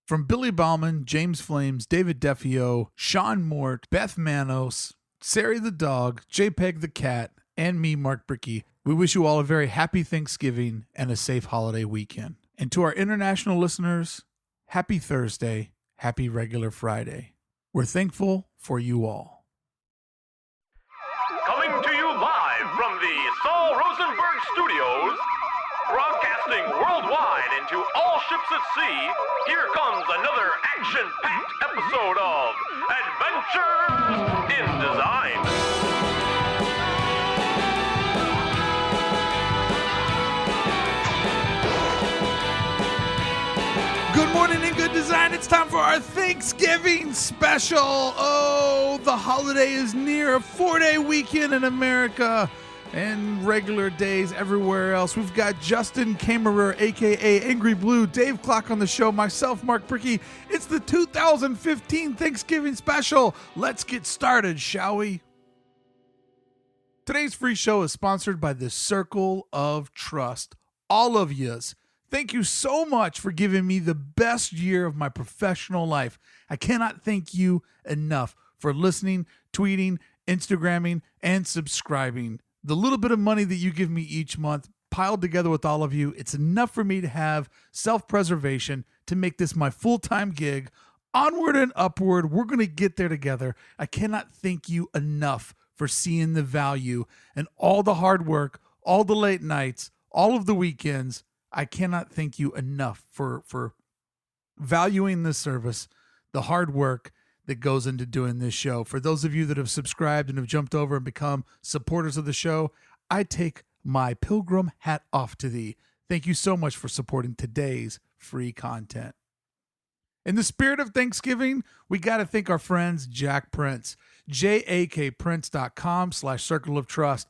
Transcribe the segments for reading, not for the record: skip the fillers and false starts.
From Billy Bauman, James Flames, David Defio, Sean Mort, Beth Manos, Sari the dog, JPEG the cat, and me, Mark Bricky, we wish you all a very happy Thanksgiving and a safe holiday weekend. And to our international listeners, happy Thursday, happy regular Friday. We're thankful for you all. Coming to you live from the Saul Rosenberg Studios, broadcasting worldwide into all ships at sea, here comes another action-packed episode of Adventures in Design. Good morning and good design. It's time for our Thanksgiving special. Oh, the holiday is near. A 4-day weekend in America and regular days everywhere else. We've got Justin Kamerer, a.k.a. Angrybue, Dave Kloc on the show, myself, Mark Bricky. It's the 2015 Thanksgiving special. Let's get started, shall we? Today's free show is sponsored by the Circle of Trust. All of yous. Thank you so much for giving me the best year of my professional life. I cannot thank you enough for listening, tweeting, Instagramming, and subscribing. The little bit of money that you give me each month, piled together with all of you, it's enough for me to have self-preservation to make this my full-time gig. Onward and upward, we're going to get there together. I cannot thank you enough for seeing the value and all the hard work, all the late nights, all of the weekends. I cannot thank you enough for valuing this service, the hard work that goes into doing this show. For those of you that have subscribed and have jumped over and become supporters of the show, I take my pilgrim hat off to thee. Thank you so much for supporting today's free content. In the spirit of Thanksgiving, we got to thank our friends Jack Prince, jakprince.com/circle of trust.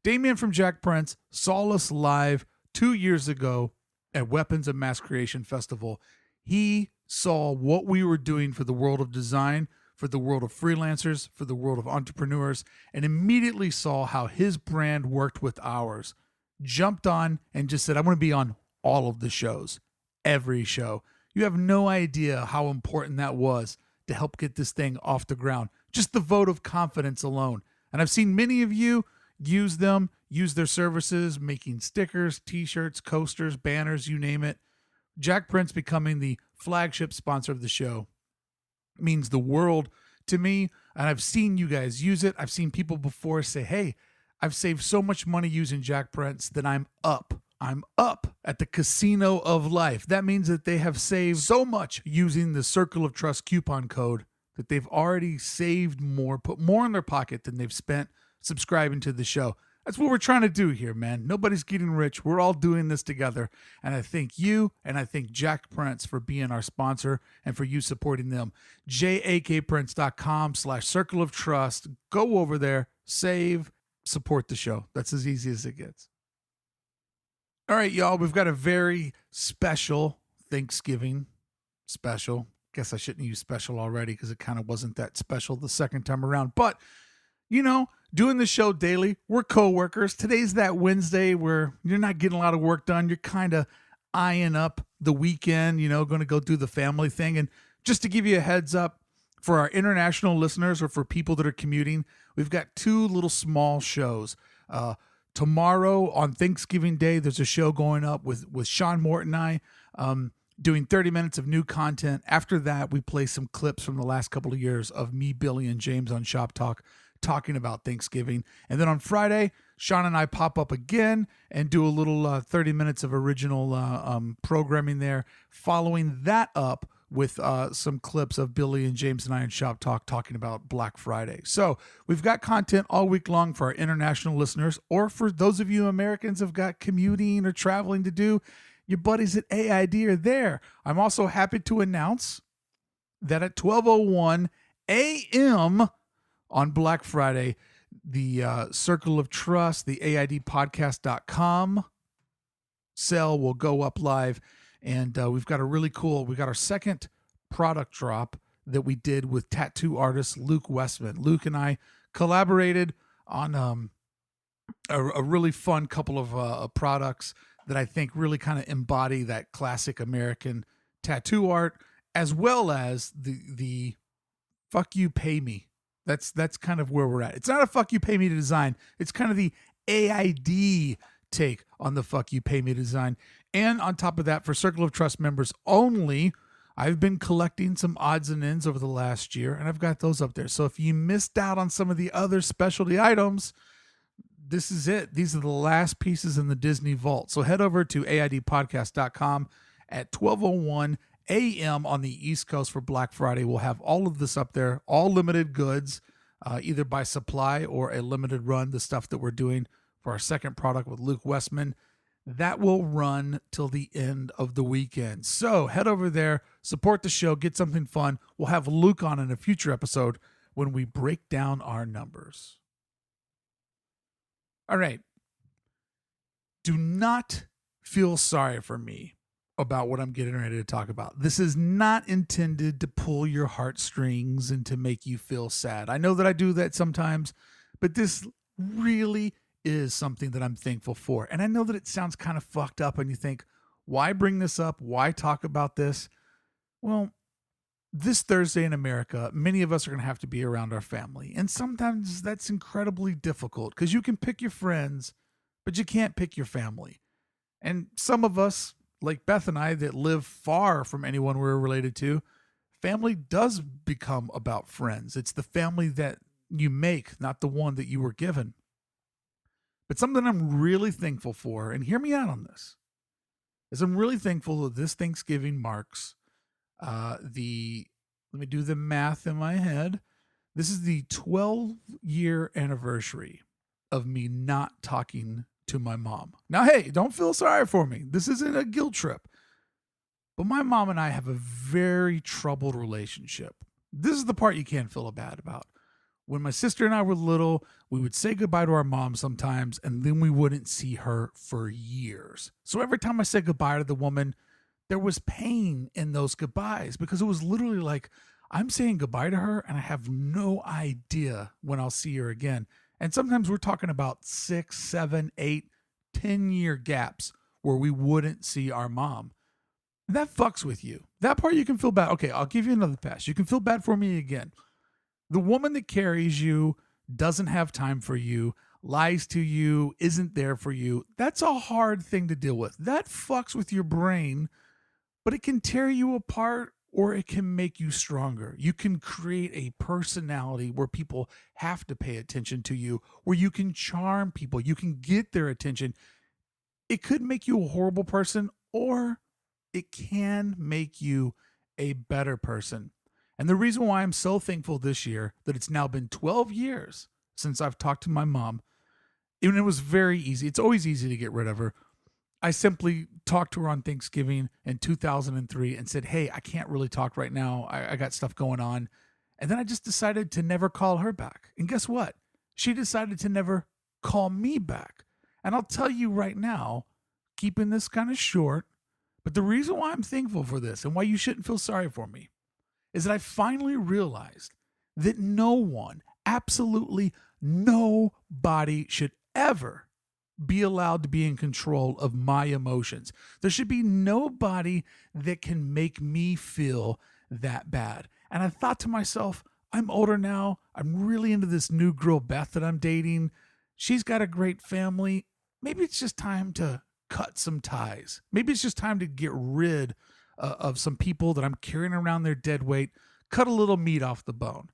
Damien from Jack Prince saw us live 2 years ago at Weapons of Mass Creation Festival. He saw what we were doing for the world of design, for the world of freelancers, for the world of entrepreneurs, and immediately saw how his brand worked with ours. Jumped on and just said, I want to be on all of the shows, every show. You have no idea how important that was to help get this thing off the ground. Just the vote of confidence alone. And I've seen many of you use them, use their services, making stickers, t-shirts, coasters, banners, you name it. Jack Prince becoming the flagship sponsor of the show means the world to me, and I've seen you guys use it. I've seen people before say, hey, I've saved so much money using Jack Prince that I'm up at the casino of life. That means that they have saved so much using the Circle of Trust coupon code that they've already saved more, put more in their pocket than they've spent subscribing to the show. That's what we're trying to do here, man. Nobody's getting rich. We're all doing this together. And I thank you and I thank Jack Prince for being our sponsor and for you supporting them. jakprince.com/circle of trust. Go over there, save, support the show. That's as easy as it gets. All right, y'all, we've got a very special Thanksgiving special. Guess I shouldn't use special already because it kind of wasn't that special the second time around. But, you know, doing the show daily, we're co-workers. Today's that Wednesday where you're not getting a lot of work done. You're kind of eyeing up the weekend, you know, going to go do the family thing. And just to give you a heads up, for our international listeners or for people that are commuting, we've got two little small shows. Tomorrow on Thanksgiving Day, there's a show going up with Sean Mort and I doing 30 minutes of new content. After that, we play some clips from the last couple of years of me, Billy, and James on Shop Talk talking about Thanksgiving. And then on Friday, Sean and I pop up again and do a little 30 minutes of original programming there. Following that up with some clips of Billy and James and I in Shop Talk talking about Black Friday. So we've got content all week long for our international listeners, or for those of you Americans who've got commuting or traveling to do. Your buddies at AID are there. I'm also happy to announce that at 12:01 a.m. on Black Friday, the Circle of Trust, the AIDpodcast.com sale will go up live. And we've got our second product drop that we did with tattoo artist Luke Westman. Luke and I collaborated on a really fun couple of products that I think really kind of embody that classic American tattoo art as well as the fuck you, pay me. That's kind of where we're at. It's not a fuck you, pay me to design. It's kind of the AID take on the fuck you, pay me to design. And on top of that, for Circle of Trust members only, I've been collecting some odds and ends over the last year, and I've got those up there. So if you missed out on some of the other specialty items, this is it. These are the last pieces in the Disney vault. So head over to aidpodcast.com at 12:01 a.m. on the East Coast for Black Friday. We'll have all of this up there, all limited goods, either by supply or a limited run, the stuff that we're doing for our second product with Luke Westman. That will run till the end of the weekend. So head over there, support the show, get something fun. We'll have Luke on in a future episode when we break down our numbers. All right. Do not feel sorry for me about what I'm getting ready to talk about. This is not intended to pull your heartstrings and to make you feel sad. I know that I do that sometimes, but this really is something that I'm thankful for. And I know that it sounds kind of fucked up and you think, why bring this up? Why talk about this? Well, this Thursday in America, many of us are going to have to be around our family. And sometimes that's incredibly difficult because you can pick your friends, but you can't pick your family. And some of us, like Beth and I, that live far from anyone we're related to, family does become about friends. It's the family that you make, not the one that you were given. But something I'm really thankful for, and hear me out on this, is I'm really thankful that this Thanksgiving marks let me do the math in my head. This is the 12-year anniversary of me not talking to my mom. Now, hey, don't feel sorry for me. This isn't a guilt trip. But my mom and I have a very troubled relationship. This is the part you can't feel bad about. When my sister and I were little, we would say goodbye to our mom sometimes, and then we wouldn't see her for years. So every time I said goodbye to the woman, there was pain in those goodbyes because it was literally like, I'm saying goodbye to her, and I have no idea when I'll see her again. And sometimes we're talking about 6, 7, 8, 10-year gaps where we wouldn't see our mom. And that fucks with you. That part you can feel bad. Okay, I'll give you another pass. You can feel bad for me again. The woman that carries you doesn't have time for you, lies to you, isn't there for you. That's a hard thing to deal with. That fucks with your brain, but it can tear you apart or it can make you stronger. You can create a personality where people have to pay attention to you, where you can charm people, you can get their attention. It could make you a horrible person, or it can make you a better person. And the reason why I'm so thankful this year that it's now been 12 years since I've talked to my mom, and it was very easy. It's always easy to get rid of her. I simply talked to her on Thanksgiving in 2003 and said, hey, I can't really talk right now. I got stuff going on. And then I just decided to never call her back. And guess what? She decided to never call me back. And I'll tell you right now, keeping this kind of short, but the reason why I'm thankful for this and why you shouldn't feel sorry for me is that I finally realized that no one, absolutely nobody, should ever be allowed to be in control of my emotions. There should be nobody that can make me feel that bad. And I thought to myself, I'm older now. I'm really into this new girl, Beth, that I'm dating. She's got a great family. Maybe it's just time to cut some ties. Maybe it's just time to get rid of some people that I'm carrying around their dead weight, cut a little meat off the bone.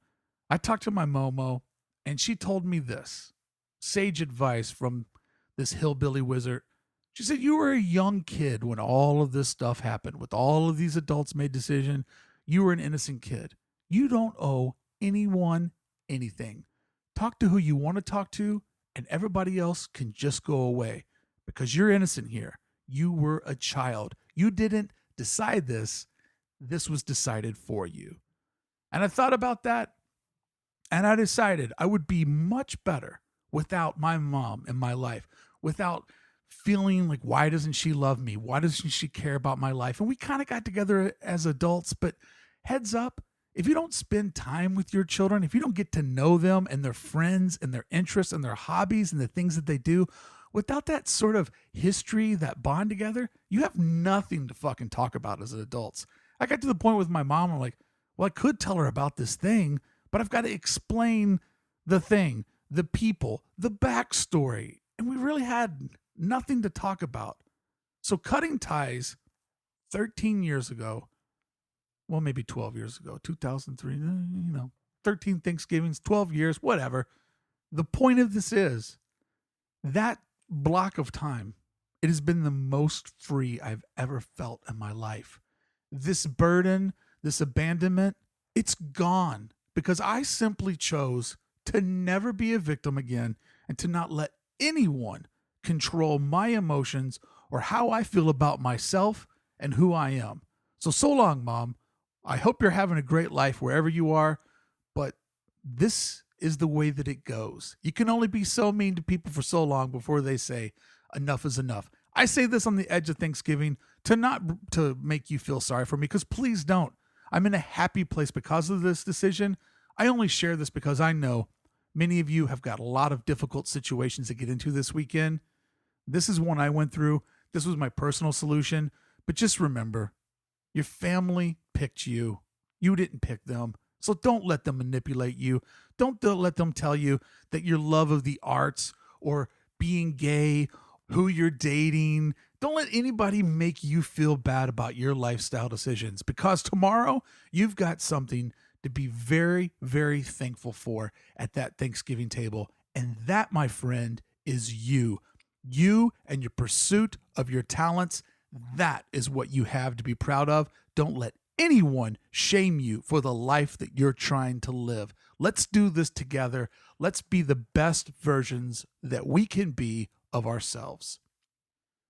I talked to my Momo, and she told me this sage advice from this hillbilly wizard. She said, you were a young kid when all of this stuff happened, with all of these adults made decision. You were an innocent kid. You don't owe anyone anything. Talk to who you want to talk to, and everybody else can just go away because you're innocent here. You were a child. You didn't decide this. This was decided for you. And I thought about that, and I decided I would be much better without my mom in my life, without feeling like, why doesn't she love me? Why doesn't she care about my life? And we kind of got together as adults, but heads up, if you don't spend time with your children, if you don't get to know them and their friends and their interests and their hobbies and the things that they do, without that sort of history, that bond together, you have nothing to fucking talk about as adults. I got to the point with my mom, I'm like, well, I could tell her about this thing, but I've got to explain the thing, the people, the backstory. And we really had nothing to talk about. So cutting ties 13 years ago, well, maybe 12 years ago, 2003, 13 Thanksgivings, 12 years, whatever. The point of this is that block of time, it has been the most free I've ever felt in my life. This burden, this abandonment, it's gone because I simply chose to never be a victim again and to not let anyone control my emotions or how I feel about myself and who I am. So long, Mom. I hope you're having a great life wherever you are, but this is the way that it goes. You can only be so mean to people for so long before they say enough is enough. I say this on the edge of Thanksgiving not to make you feel sorry for me, because please don't. I'm in a happy place because of this decision. I only share this because I know many of you have got a lot of difficult situations to get into this weekend. This is one I went through. This was my personal solution. But just remember, your family picked you. You didn't pick them. So don't let them manipulate you. Don't let them tell you that your love of the arts or being gay, who you're dating, don't let anybody make you feel bad about your lifestyle decisions, because tomorrow you've got something to be very, very thankful for at that Thanksgiving table. And that, my friend, is you. You and your pursuit of your talents. That is what you have to be proud of. Don't let anyone shame you for the life that you're trying to live. Let's do this together. Let's be the best versions that we can be of ourselves.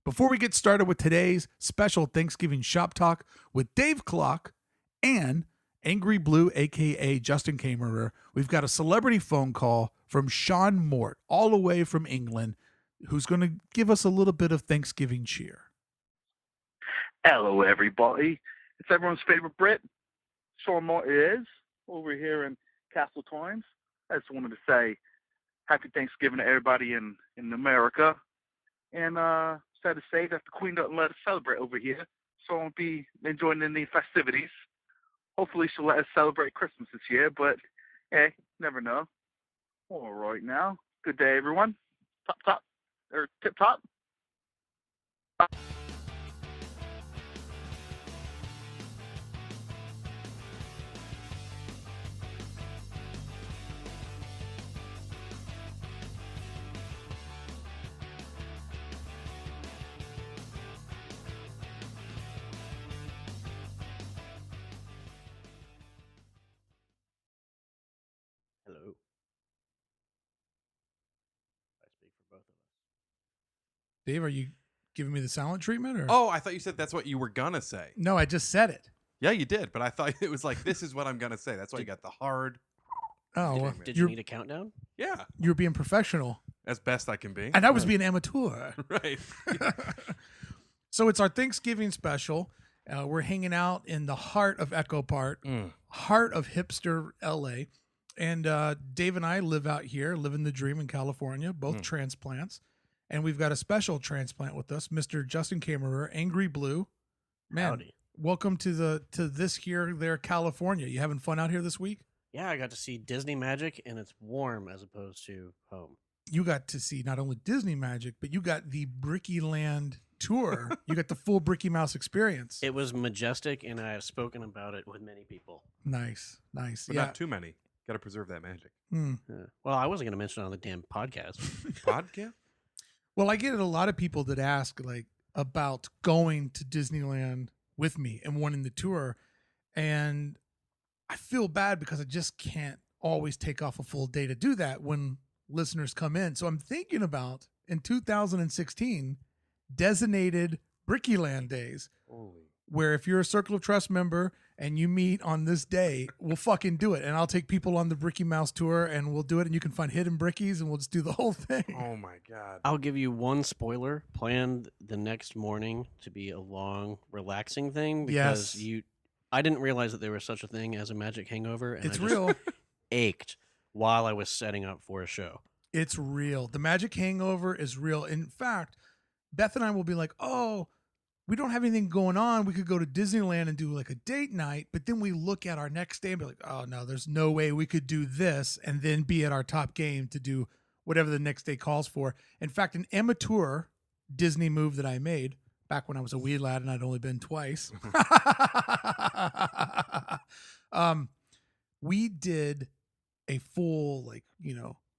Before we get started with today's special Thanksgiving shop talk with Dave Kloc and Angrybue, aka Justin Kamerer, we've got a celebrity phone call from Sean Mort, all the way from England, who's going to give us a little bit of Thanksgiving cheer. Hello, everybody. It's everyone's favorite Brit, Sean Mort is, over here in Castle Times. I just wanted to say happy Thanksgiving to everybody in America. And sad to say that the Queen doesn't let us celebrate over here, so I won't be enjoying any festivities. Hopefully she'll let us celebrate Christmas this year, but hey, never know. All right now. Good day, everyone. Tip top. Hello. I speak for both of us. Dave, are you giving me the silent treatment? Or Oh, I thought you said that's what you were gonna say. no, I just said it. Yeah, you did, but I thought it was like, this is what I'm gonna say. That's why you got the hard. Oh, well, Did you need a countdown? Yeah, you're being professional, as best I can be. and I was being amateur. Right. So it's our Thanksgiving special. We're hanging out in the heart of Echo Park, heart of hipster LA. And Dave and I live out here, living the dream in California, both transplants. And we've got a special transplant with us, Mr. Justin Kamerer, Angrybue. Man, Howdy. welcome to this here, there, California. You having fun out here this week? Yeah, I got to see Disney Magic, and it's warm as opposed to home. You got to see not only Disney Magic, but you got the Bricky Land tour. You got the full Bricky Mouse experience. It was majestic, and I have spoken about it with many people. Nice. But not too many. Got to preserve that magic. Well, I wasn't going to mention it on the damn podcast. Podcast? Well, I get a lot of people that ask like about going to Disneyland with me and wanting the tour, and I feel bad because I just can't always take off a full day to do that when listeners come in. So I'm thinking about in 2016 designated Brickyland days. Holy. Where if you're a Circle of Trust member and you meet on this day, we'll fucking do it. And I'll take people on the Bricky Mouse tour and we'll do it. And you can find hidden Brickies and we'll just do the whole thing. Oh my God. I'll give you one spoiler. Plan the next morning to be a long, relaxing thing because I didn't realize that there was such a thing as a magic hangover. And It's I just real. ached while I was setting up for a show. It's real. The magic hangover is real. In fact, Beth and I will be like, oh, we don't have anything going on. We could go to Disneyland and do like a date night, but then we look at our next day and be like, oh no, there's no way we could do this and then be at our top game to do whatever the next day calls for. In fact, an amateur Disney move that I made back when I was a wee lad and I'd only been twice. We did a full, like,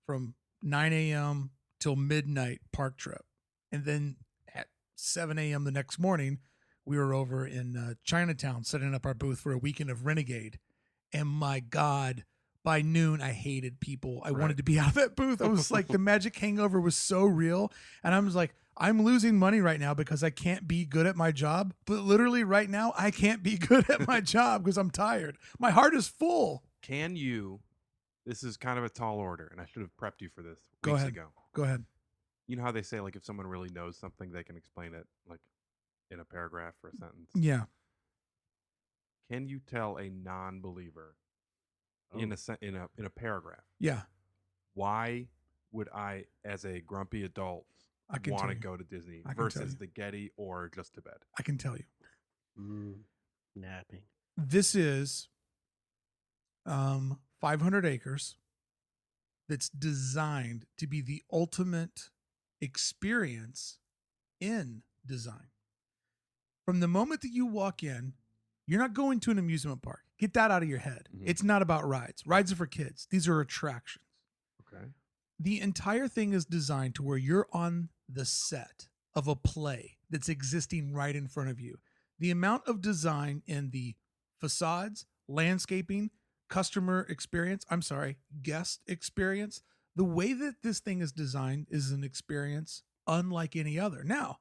from 9 a.m. till midnight park trip. And then at 7 a.m. the next morning, we were over in Chinatown setting up our booth for a weekend of Renegade. And my God, by noon, I hated people. I wanted to be out of that booth. I was like, the magic hangover was so real. And I was like, I'm losing money right now because I can't be good at my job. But literally right now, I can't be good at my job because I'm tired. My heart is full. Can you, this is kind of a tall order, and I should have prepped you for this Go weeks ahead. ago. Go ahead. You know how they say, like, if someone really knows something, they can explain it, like, in a paragraph or a sentence? Yeah. Can you tell a non-believer in a paragraph? Yeah. Why would I, as a grumpy adult, want to go to Disney versus the Getty or just to bed? I can tell you. Napping. This is 500 acres that's designed to be the ultimate experience in design. From the moment that you walk in, you're not going to an amusement park. Get that out of your head. Mhm. It's not about rides. Rides are for kids. These are attractions. Okay. The entire thing is designed to where you're on the set of a play that's existing right in front of you. The amount of design in the facades, landscaping, guest experience, the way that this thing is designed is an experience unlike any other. Now,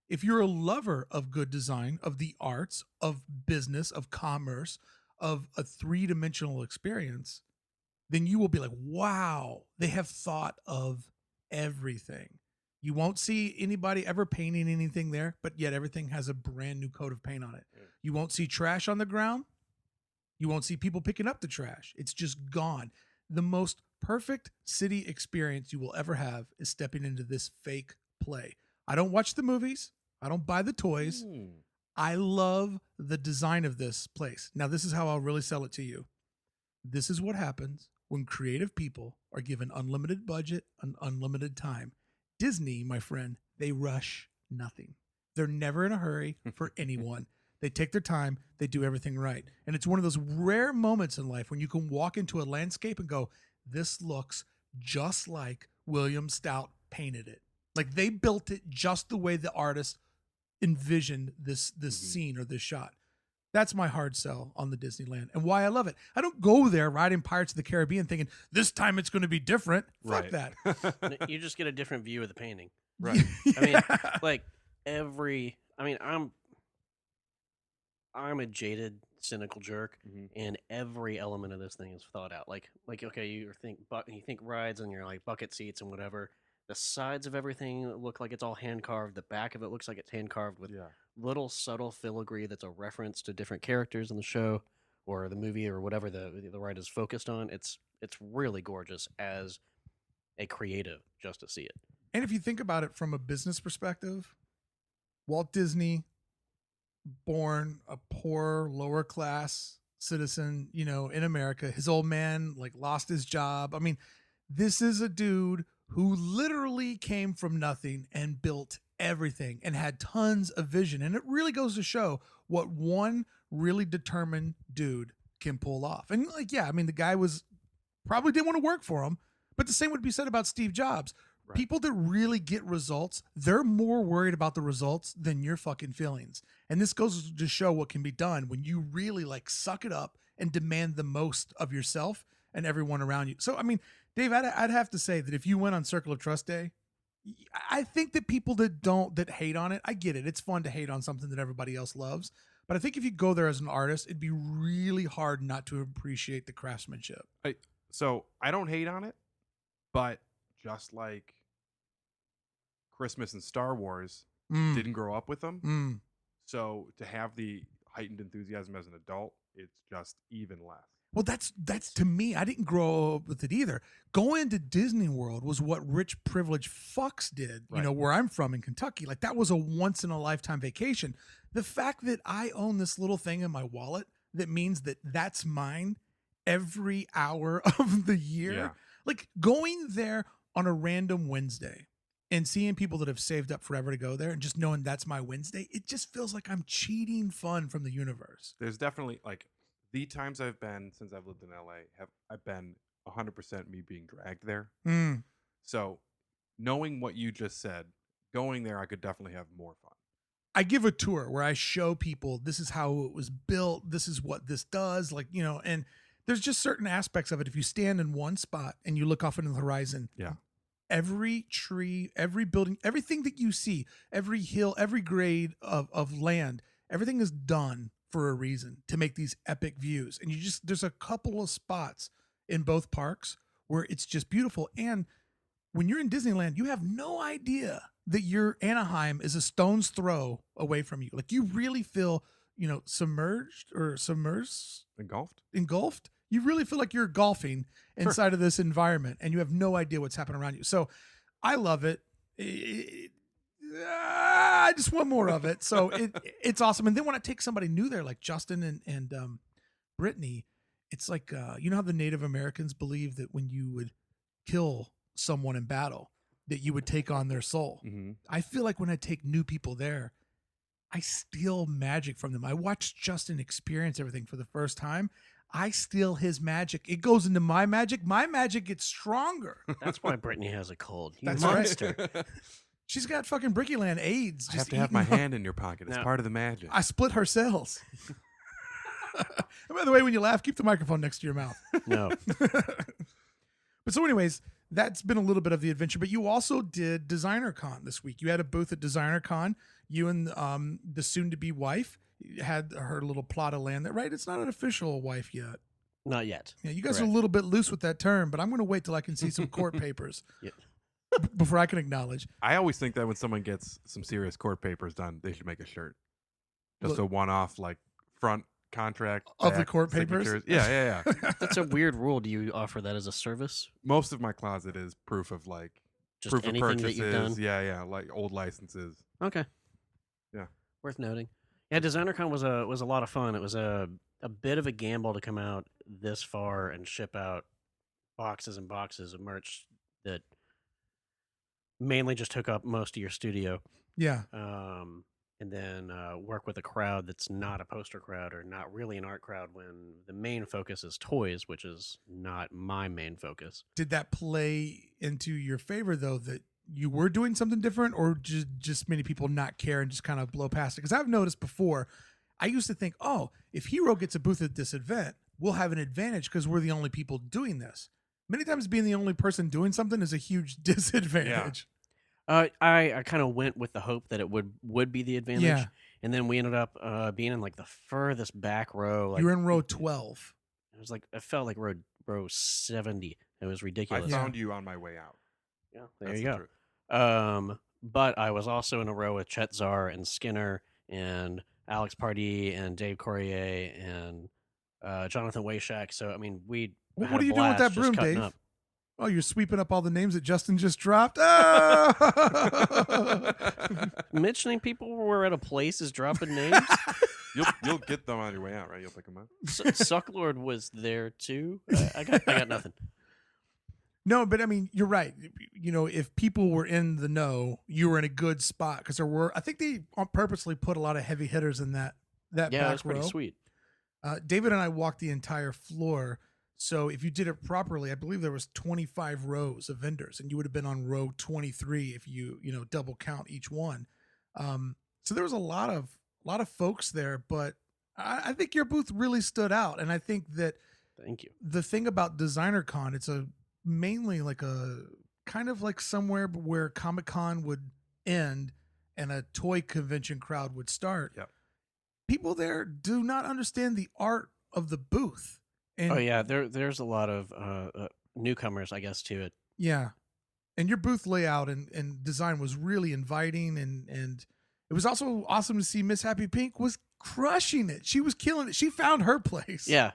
if you're a lover of good design, of the arts, of business, of commerce, of a three-dimensional experience, then you will be like, wow, they have thought of everything. You won't see anybody ever painting anything there, but yet everything has a brand new coat of paint on it. You won't see trash on the ground. You won't see people picking up the trash. It's just gone. The most perfect city experience you will ever have is stepping into this fake play. I don't watch the movies. I don't buy the toys. I love the design of this place. Now, this is how I'll really sell it to you. This is what happens when creative people are given unlimited budget and unlimited time. Disney, my friend, they rush nothing. They're never in a hurry for anyone. They take their time. They do everything right. And it's one of those rare moments in life when you can walk into a landscape and go, this looks just like William Stout painted it. Like they built it just the way the artist envisioned this scene or this shot. That's my hard sell on the Disneyland and why I love it. I don't go there riding Pirates of the Caribbean thinking this time it's going to be different. Fuck that. You just get a different view of the painting. Right. I mean, like I'm a jaded, cynical jerk, and every element of this thing is thought out. Like okay, you think rides and you're like bucket seats and whatever. The sides of everything look like it's all hand carved. The back of it looks like it's hand carved with little subtle filigree that's a reference to different characters in the show or the movie or whatever the ride is focused on. It's really gorgeous as a creative just to see it. And if you think about it from a business perspective, Walt Disney, born a poor, lower class citizen, in America, his old man lost his job. I mean, this is a dude who literally came from nothing and built everything and had tons of vision. And it really goes to show what one really determined dude can pull off. And the guy probably didn't want to work for him, but the same would be said about Steve Jobs. Right. People that really get results, they're more worried about the results than your fucking feelings. And this goes to show what can be done when you really suck it up and demand the most of yourself and everyone around you. So, I mean, Dave, I'd have to say that if you went on Circle of Trust Day, I think that people that hate on it, I get it. It's fun to hate on something that everybody else loves. But I think if you go there as an artist, it'd be really hard not to appreciate the craftsmanship. So I don't hate on it, but just like Christmas and Star Wars didn't grow up with them. So to have the heightened enthusiasm as an adult it's just even less. Well, that's to me. I didn't grow up with it either. Going to Disney World was what rich, privileged fucks did. Right. You know, where I'm from in Kentucky, like that was a once in a lifetime vacation. The fact that I own this little thing in my wallet that means that that's mine every hour of the year. Yeah. Like going there on a random Wednesday and seeing people that have saved up forever to go there and just knowing that's my Wednesday, it just feels like I'm cheating fun from the universe. There's definitely like the times I've been since I've lived in LA I've been 100% me being dragged there. So knowing what you just said, going there, I could definitely have more fun. I give a tour where I show people this is how it was built. This is what this does. Like, you know, and there's just certain aspects of it. If you stand in one spot and you look off into the horizon, yeah, every tree, every building, everything that you see, every hill, every grade of land, everything is done for a reason to make these epic views. And there's a couple of spots in both parks where it's just beautiful. And when you're in Disneyland, you have no idea that your Anaheim is a stone's throw away from you. Like you really feel, you know, engulfed. You really feel like you're golfing inside of this environment and you have no idea what's happening around you. So I love it. I just want more of it. So it's awesome. And then when I take somebody new there, like Justin and Brittany, it's like, you know how the Native Americans believe that when you would kill someone in battle, that you would take on their soul. Mm-hmm. I feel like when I take new people there, I steal magic from them. I watched Justin experience everything for the first time. I steal his magic. It goes into my magic. My magic gets stronger. That's why Brittany has a cold. You That's monster. Right. She's got fucking Brickyland AIDS. I have to have my hand in your pocket. It's part of the magic. I split her cells. And by the way, when you laugh, keep the microphone next to your mouth. No. But so anyways, that's been a little bit of the adventure. But you also did Designer Con this week. You had a booth at Designer Con. You and the soon-to-be wife had her little plot of land. Right? It's not an official wife yet. Not yet. Yeah, you guys are a little bit loose with that term, but I'm going to wait till I can see some court papers before I can acknowledge. I always think that when someone gets some serious court papers done, they should make a shirt. Just a one-off, like, front contract of the court signatures. papers. Yeah. That's a weird rule. Do you offer that as a service? Most of my closet is proof of like Just proof of anything purchases. that you've done? Yeah, like old licenses. Okay. Yeah. Worth noting. Yeah, DesignerCon was a lot of fun. It was a bit of a gamble to come out this far and ship out boxes and boxes of merch that mainly just took up most of your studio. Yeah. And then work with a crowd that's not a poster crowd or not really an art crowd when the main focus is toys, which is not my main focus. Did that play into your favor, though, that you were doing something different, or just many people not care and just kind of blow past it? Because I've noticed before, I used to think, oh, if Hero gets a booth at this event, we'll have an advantage because we're the only people doing this. Many times being the only person doing something is a huge disadvantage. Yeah. I kind of went with the hope that it would be the advantage. Yeah. And then we ended up being in like the furthest back row. Like, You're in row 12. It was like, it felt like row 70. It was ridiculous. I found you on my way out. Yeah, there That's you the go. truth. But I was also in a row with Chet Zar and Skinner and Alex Pardee and Dave Corrier and Jonathan Wayshak. So, I mean, What are you doing with that broom, Dave? Up. Oh, you're sweeping up all the names that Justin just dropped? Oh! Mentioning people who were at a place is dropping names. You'll get them on your way out, right? You'll pick them up. Sucklord was there too. I got nothing. No, but I mean, you're right. You know, if people were in the know, you were in a good spot because I think they purposely put a lot of heavy hitters in that back row. Yeah, that's pretty sweet. David and I walked the entire floor. So if you did it properly, I believe there was 25 rows of vendors, and you would have been on row 23 if you double count each one. So there was a lot of folks there, but I think your booth really stood out, and I think that Thank you. The thing about Designer Con, it's mainly like a kind of like somewhere where Comic-Con would end and a toy convention crowd would start. Yep. People there do not understand the art of the booth. And, oh yeah, there's a lot of newcomers, I guess, to it. Yeah, and your booth layout and design was really inviting, and it was also awesome to see Miss Happy Pink was crushing it. She was killing it. She found her place. Yeah,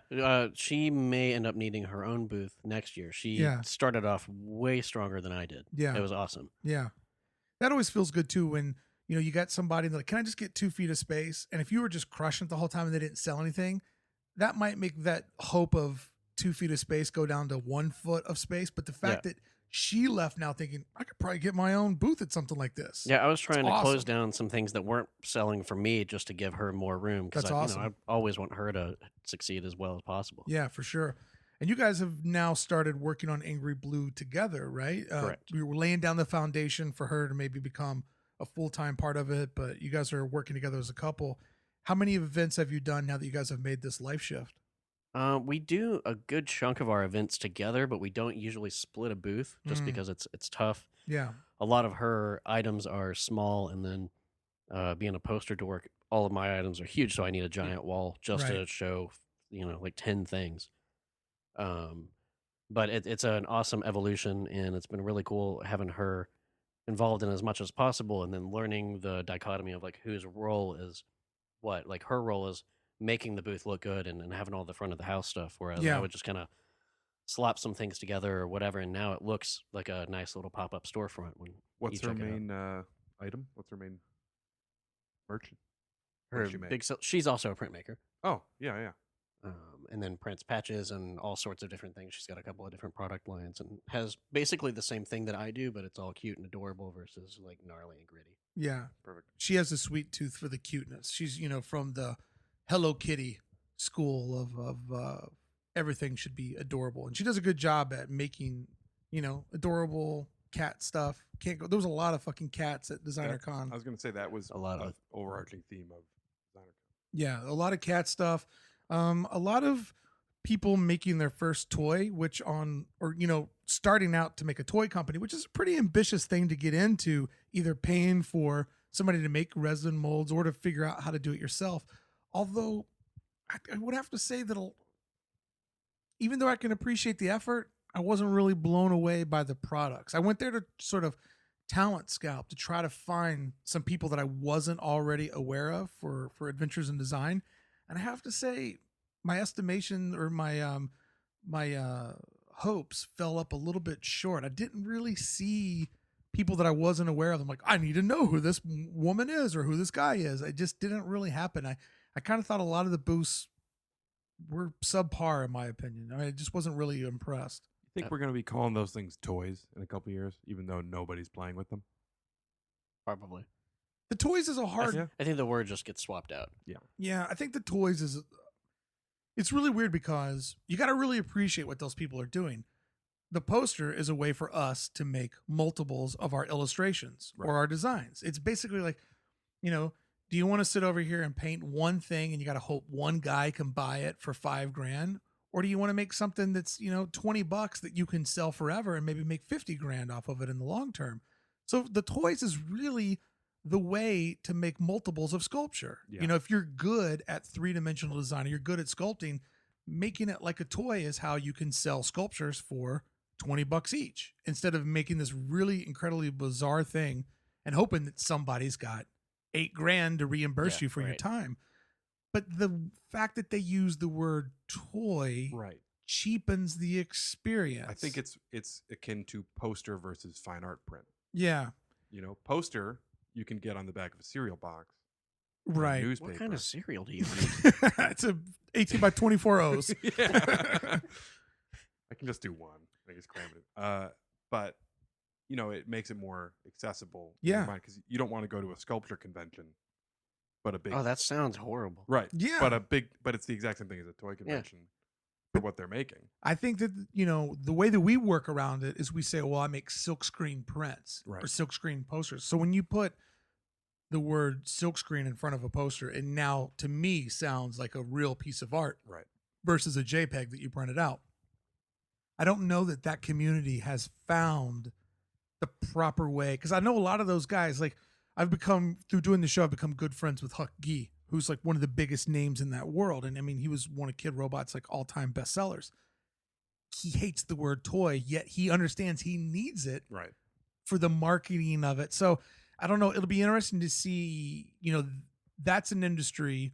she may end up needing her own booth next year. She started off way stronger than I did. Yeah. It was awesome. Yeah. That always feels good too when, you got somebody like, can I just get 2 feet of space? And if you were just crushing it the whole time and they didn't sell anything, that might make that hope of 2 feet of space go down to 1 foot of space. But the fact that she left now thinking, I could probably get my own booth at something like this. Yeah, I was trying to close down some things that weren't selling for me just to give her more room. Because I always want her to succeed as well as possible. Yeah, for sure. And you guys have now started working on Angrybue together, right? Correct. We were laying down the foundation for her to maybe become a full-time part of it, but you guys are working together as a couple. How many events have you done now that you guys have made this life shift? We do a good chunk of our events together, but we don't usually split a booth just because it's tough. Yeah. A lot of her items are small, and then being a poster dork, all of my items are huge, so I need a giant wall just to show, like 10 things. But it's an awesome evolution, and it's been really cool having her involved in as much as possible, and then learning the dichotomy of like whose role is what. Like her role is making the booth look good and having all the front of the house stuff, whereas I would just kind of slap some things together or whatever, and now it looks like a nice little pop-up storefront. What's her main item? What's her main merchant? Her she's also a printmaker. Oh, yeah. And then prints patches and all sorts of different things. She's got a couple of different product lines and has basically the same thing that I do, but it's all cute and adorable versus like gnarly and gritty. Yeah. Perfect. She has a sweet tooth for the cuteness. She's, from the Hello Kitty school of everything should be adorable. And she does a good job at making, adorable cat stuff. There was a lot of fucking cats at Designer Con. I was going to say that was a lot of overarching theme of Designer Con. Yeah, a lot of cat stuff. A lot of people making their first toy, starting out to make a toy company, which is a pretty ambitious thing to get into, either paying for somebody to make resin molds or to figure out how to do it yourself. Although I would have to say that even though I can appreciate the effort, I wasn't really blown away by the products. I went there to sort of talent scout to try to find some people that I wasn't already aware of for Adventures in Design. And I have to say, my estimation or my hopes fell up a little bit short. I didn't really see people that I wasn't aware of. I'm like, I need to know who this woman is or who this guy is. It just didn't really happen. I kind of thought a lot of the booths were subpar, in my opinion. I just wasn't really impressed. You think we're going to be calling those things toys in a couple of years, even though nobody's playing with them? Probably. The toys is a hard... I think the word just gets swapped out. Yeah, I think the toys is... It's really weird because you got to really appreciate what those people are doing. The poster is a way for us to make multiples of our illustrations or our designs. It's basically like, do you want to sit over here and paint one thing and you got to hope one guy can buy it for $5,000? Or do you want to make something that's, $20 that you can sell forever and maybe make $50,000 off of it in the long term? So the toys is really the way to make multiples of sculpture. Yeah. If you're good at 3-dimensional design, you're good at sculpting, making it like a toy is how you can sell sculptures for $20 each, instead of making this really incredibly bizarre thing and hoping that somebody's got $8,000 to reimburse you for your time. But the fact that they use the word toy cheapens the experience. I think it's akin to poster versus fine art print. Yeah. Poster you can get on the back of a cereal box. Right. Newspaper. What kind of cereal do you eat? It's a 18 by 24 O's. I can just do one. I just cram it. But it makes it more accessible. Yeah. Because you don't want to go to a sculpture convention, but a big. Oh, that sounds horrible. Right. Yeah. But it's the exact same thing as a toy convention for what they're making. I think that, the way that we work around it is we say, well, I make silkscreen prints or silkscreen posters. So when you put the word silkscreen in front of a poster, it now to me sounds like a real piece of art versus a JPEG that you printed out. I don't know that community has found the proper way, because I know a lot of those guys, like through doing the show, I've become good friends with Huck Gee, who's like one of the biggest names in that world. And I mean, he was one of Kid Robot's like all-time bestsellers. He hates the word toy, yet he understands he needs it for the marketing of it. So I don't know. It'll be interesting to see, that's an industry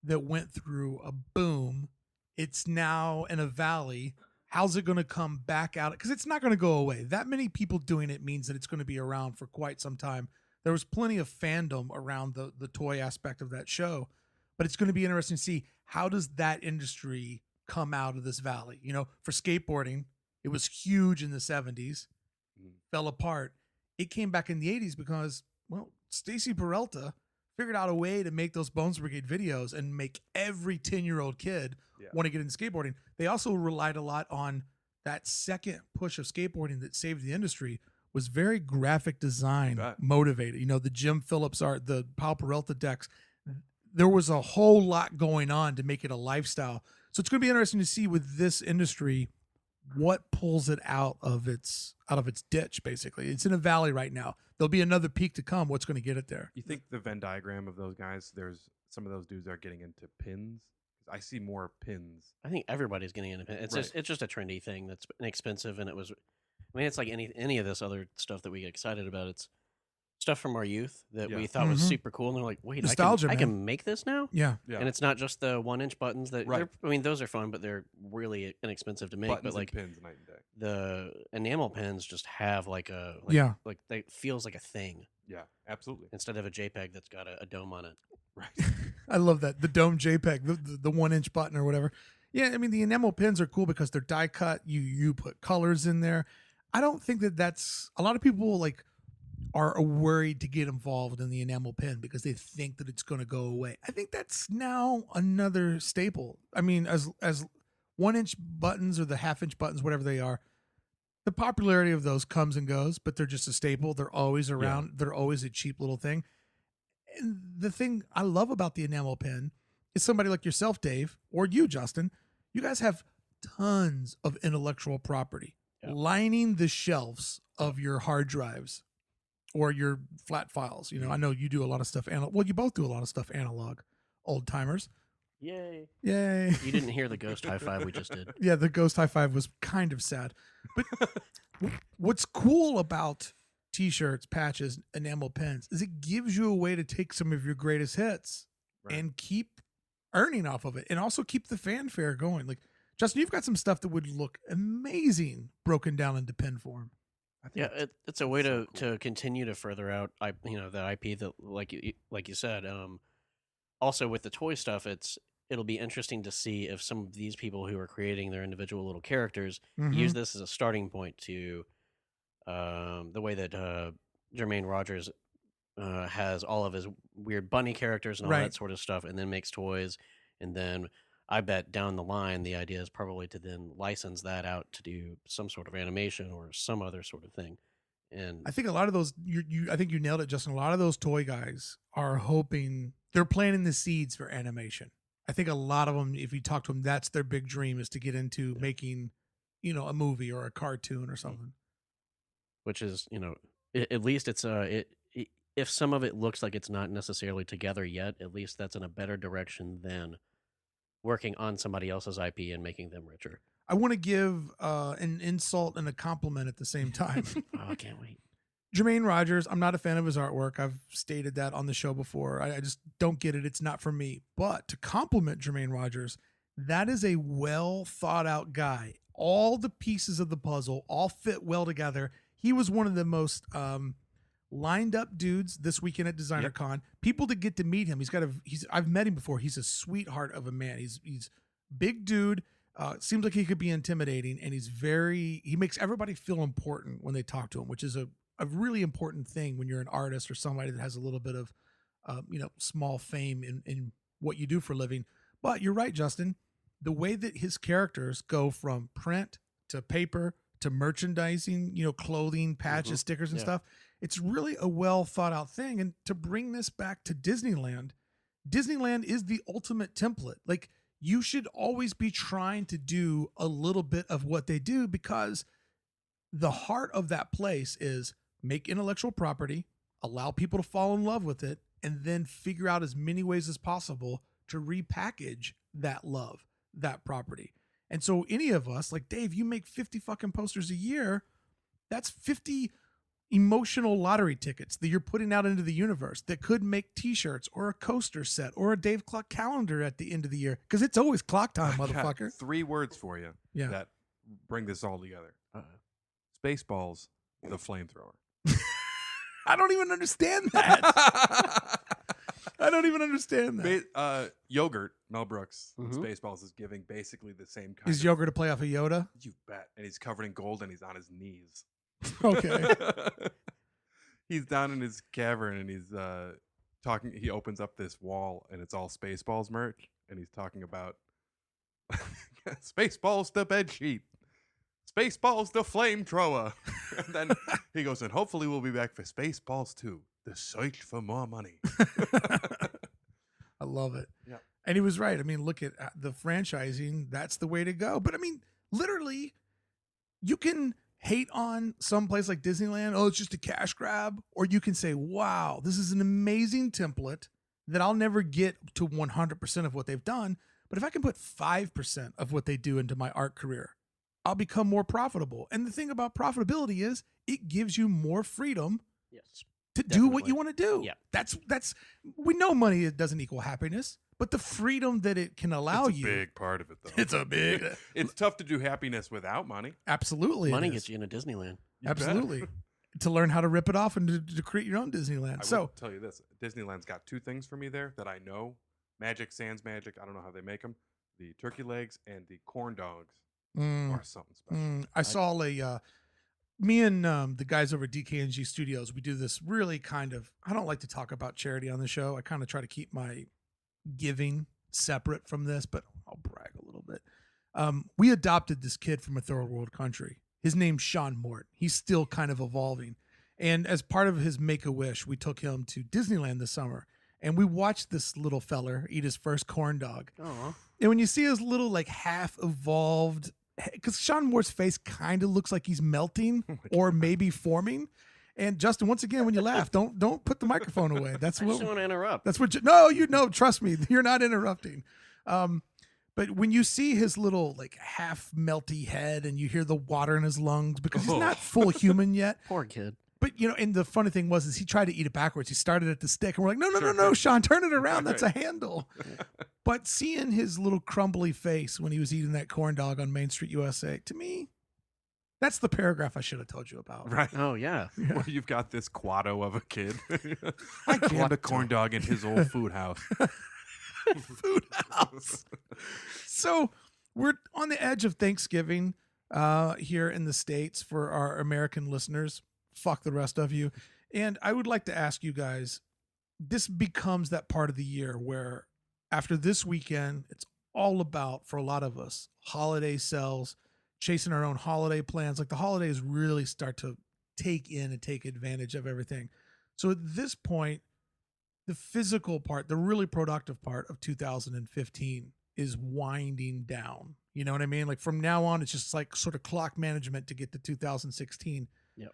that went through a boom. It's now in a valley. How's it going to come back out? Because it's not going to go away. That many people doing it means that it's going to be around for quite some time. There was plenty of fandom around the toy aspect of that show, but it's going to be interesting to see how does that industry come out of this valley. You know, for skateboarding, it was huge in the 70s, fell apart. It came back in the 80s because, well, Stacy Peralta figured out a way to make those Bones Brigade videos and make every 10-year-old kid want to get into skateboarding. They also relied a lot on that second push of skateboarding that saved the industry was very graphic design motivated. You know, the Jim Phillips art, the Powell Peralta decks. There was a whole lot going on to make it a lifestyle. So it's going to be interesting to see with this industry what pulls it out of its ditch. Basically, it's in a valley right now. There'll be another peak to come. What's going to get it there? You think the Venn diagram of those guys? There's some of those dudes are getting into pins. I see more pins. I think everybody's getting into it. It's just a trendy thing that's inexpensive, and it was. I mean, it's like any of this other stuff that we get excited about. It's stuff from our youth that we thought was super cool, and they're like, "Wait, nostalgia, I can make this now." Yeah. And it's not just the 1-inch buttons that. I mean, those are fun, but they're really inexpensive to make. Buttons but like and pins, night and day. The enamel pins just have like they feels like a thing. Yeah, absolutely. Instead of a JPEG that's got a dome on it. Right. I love that. The dome JPEG, the 1-inch button or whatever. Yeah, I mean, the enamel pins are cool because they're die cut. You put colors in there. I don't think that's a lot of people like are worried to get involved in the enamel pin because they think that it's going to go away. I think that's now another staple. I mean, as 1-inch buttons or the 1/2-inch buttons, whatever they are, the popularity of those comes and goes, but they're just a staple. They're always around. Yeah. They're always a cheap little thing. And the thing I love about the enamel pin is somebody like yourself, Dave, or you, Justin, you guys have tons of intellectual property lining the shelves of your hard drives or your flat files. You know, I know you do a lot of stuff. Well, you both do a lot of stuff analog, old timers. Yay. Yay. You didn't hear the ghost high five we just did. Yeah, the ghost high five was kind of sad. But what's cool about T-shirts, patches, enamel pens is it gives you a way to take some of your greatest hits and keep earning off of it and also keep the fanfare going. Like, Justin, you've got some stuff that would look amazing broken down into pen form. It's a way to continue to further out, the IP that, like you said. Also with the toy stuff, it'll be interesting to see if some of these people who are creating their individual little characters use this as a starting point to the way that Jermaine Rogers has all of his weird bunny characters and all that sort of stuff, and then makes toys, and then I bet down the line the idea is probably to then license that out to do some sort of animation or some other sort of thing. And I think a lot of those, I think you nailed it, Justin. A lot of those toy guys are hoping, they're planting the seeds for animation. I think a lot of them, if you talk to them, that's their big dream, is to get into making, a movie or a cartoon or something. Which is, at least it's if some of it looks like it's not necessarily together yet, at least that's in a better direction than working on somebody else's IP and making them richer. I want to give an insult and a compliment at the same time. I can't wait. Jermaine Rogers, I'm not a fan of his artwork. I've stated that on the show before. I just don't get it. It's not for me. But to compliment Jermaine Rogers, that is a well thought out guy. All the pieces of the puzzle all fit well together. He was one of the most lined up dudes this weekend at Designer Con. People to get to meet him. I've met him before. He's a sweetheart of a man. He's big dude. Seems like he could be intimidating, and he makes everybody feel important when they talk to him, which is a really important thing when you're an artist or somebody that has a little bit of, small fame in what you do for a living. But you're right, Justin. The way that his characters go from print to paper to merchandising, clothing, patches, stickers and stuff, it's really a well thought out thing. And to bring this back to Disneyland is the ultimate template. Like, you should always be trying to do a little bit of what they do, because the heart of that place is make intellectual property, allow people to fall in love with it, and then figure out as many ways as possible to repackage that love, that property. And so any of us, like Dave, you make 50 fucking posters a year. That's 50 emotional lottery tickets that you're putting out into the universe that could make t-shirts or a coaster set or a Dave Kloc calendar at the end of the year. Because it's always clock time, I got motherfucker. 3 words for you that bring this all together. Spaceballs, the flamethrower. I don't even understand that. I don't even understand that. Yogurt, Mel Brooks, in Mhm. Spaceballs is giving basically the same kind Is of... Yogurt a play off of Yoda? You bet. And he's covered in gold and he's on his knees. Okay. He's down in his cavern and he's talking. He opens up this wall and it's all Spaceballs merch. And he's talking about Spaceballs the bedsheet. Spaceballs the flamethrower. And then he goes, and hopefully we'll be back for Spaceballs 2, the search for more money. I love it. Yeah. And he was right. I mean, look at the franchising. That's the way to go. But I mean, literally, you can hate on some place like Disneyland. Oh, it's just a cash grab. Or you can say, wow, this is an amazing template that I'll never get to 100% of what they've done. But if I can put 5% of what they do into my art career, I'll become more profitable. And the thing about profitability is it gives you more freedom Yes. to do what Definitely. you want to do. Yeah. That's we know money doesn't equal happiness, but the freedom that it can allow It's a you. big part of it, though. It's a big It's tough to do happiness without money. absolutely. Money it is. gets you into Disneyland. You bet. Absolutely. To learn how to rip it off and to create your own Disneyland. I So will tell you this: Disneyland's got 2 things for me there that I know: magic, sans magic. I don't know how they make them. The turkey legs and the corn dogs are something special. I saw me and the guys over at DKNG Studios, we do this really kind of, I don't like to talk about charity on the show. I kind of try to keep my giving separate from this, but I'll brag a little bit. We adopted this kid from a third world country. His name's Sean Mort. He's still kind of evolving. And as part of his Make-A-Wish, we took him to Disneyland this summer. And we watched this little feller eat his first corn dog. Oh, And when you see his little like half evolved, because Sean Moore's face kind of looks like he's melting or maybe forming. And Justin, once again, when you laugh, don't put the microphone away. That's I just what. want to interrupt. That's what. No, trust me, you're not interrupting. But when you see his little like half melty head and you hear the water in his lungs because he's not full human yet. Poor kid. But and the funny thing was he tried to eat it backwards. He started at the stick, and we're like, no, Sean, turn it around. That's a handle. But seeing his little crumbly face when he was eating that corn dog on Main Street, USA, to me, that's the paragraph I should have told you about. Right. Oh yeah. Where you've got this quado of a kid. I canned a corn dog in his old food house. Food house. So we're on the edge of Thanksgiving here in the States for our American listeners. Fuck the rest of you. And I would like to ask you guys, this becomes that part of the year where after this weekend, it's all about, for a lot of us, holiday sales, chasing our own holiday plans. Like the holidays really start to take in and take advantage of everything. So at this point, the physical part, the really productive part of 2015 is winding down. You know what I mean? Like from now on, it's just like sort of clock management to get to 2016. Yep.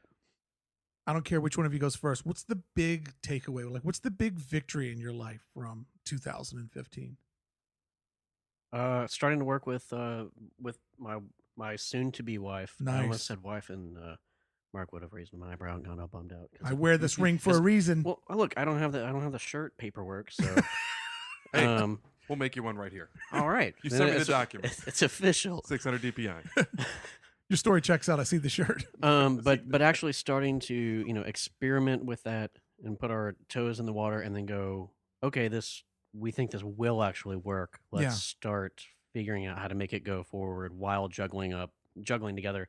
I don't care which one of you goes first. What's the big takeaway? Like, what's the big victory in your life from 2015? Starting to work with my soon to be wife. I Nice. almost said wife, and Mark would have raised my eyebrow and got all bummed out. I wear this ring for a reason. Well, look, I don't have the shirt paperwork, so Hey, we'll make you one right here. all right. You Then send me the it's- document. It's official. 600 DPI. Your story checks out. I see the shirt. But actually starting to experiment with that and put our toes in the water and then go, okay, we think this will actually work. Let's Yeah. start figuring out how to make it go forward while juggling together,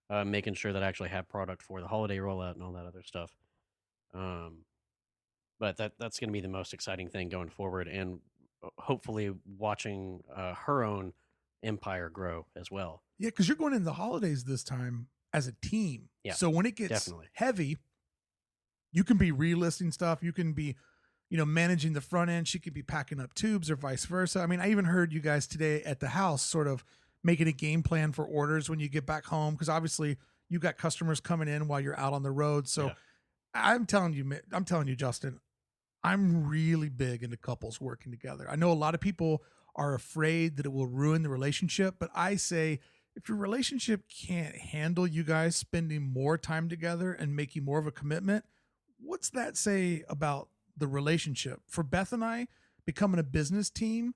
making sure that I actually have product for the holiday rollout and all that other stuff. But that's going to be the most exciting thing going forward, and hopefully watching her own empire grow as well. Yeah, because you're going into the holidays this time as a team. Yeah, So when it gets definitely. heavy, you can be relisting stuff. You can be, managing the front end. She could be packing up tubes or vice versa. I mean, I even heard you guys today at the house sort of making a game plan for orders when you get back home, because obviously you got customers coming in while you're out on the road. So Yeah. I'm telling you, Justin, I'm really big into couples working together. I know a lot of people are afraid that it will ruin the relationship, but I say if your relationship can't handle you guys spending more time together and making more of a commitment, what's that say about the relationship? For Beth and I, becoming a business team,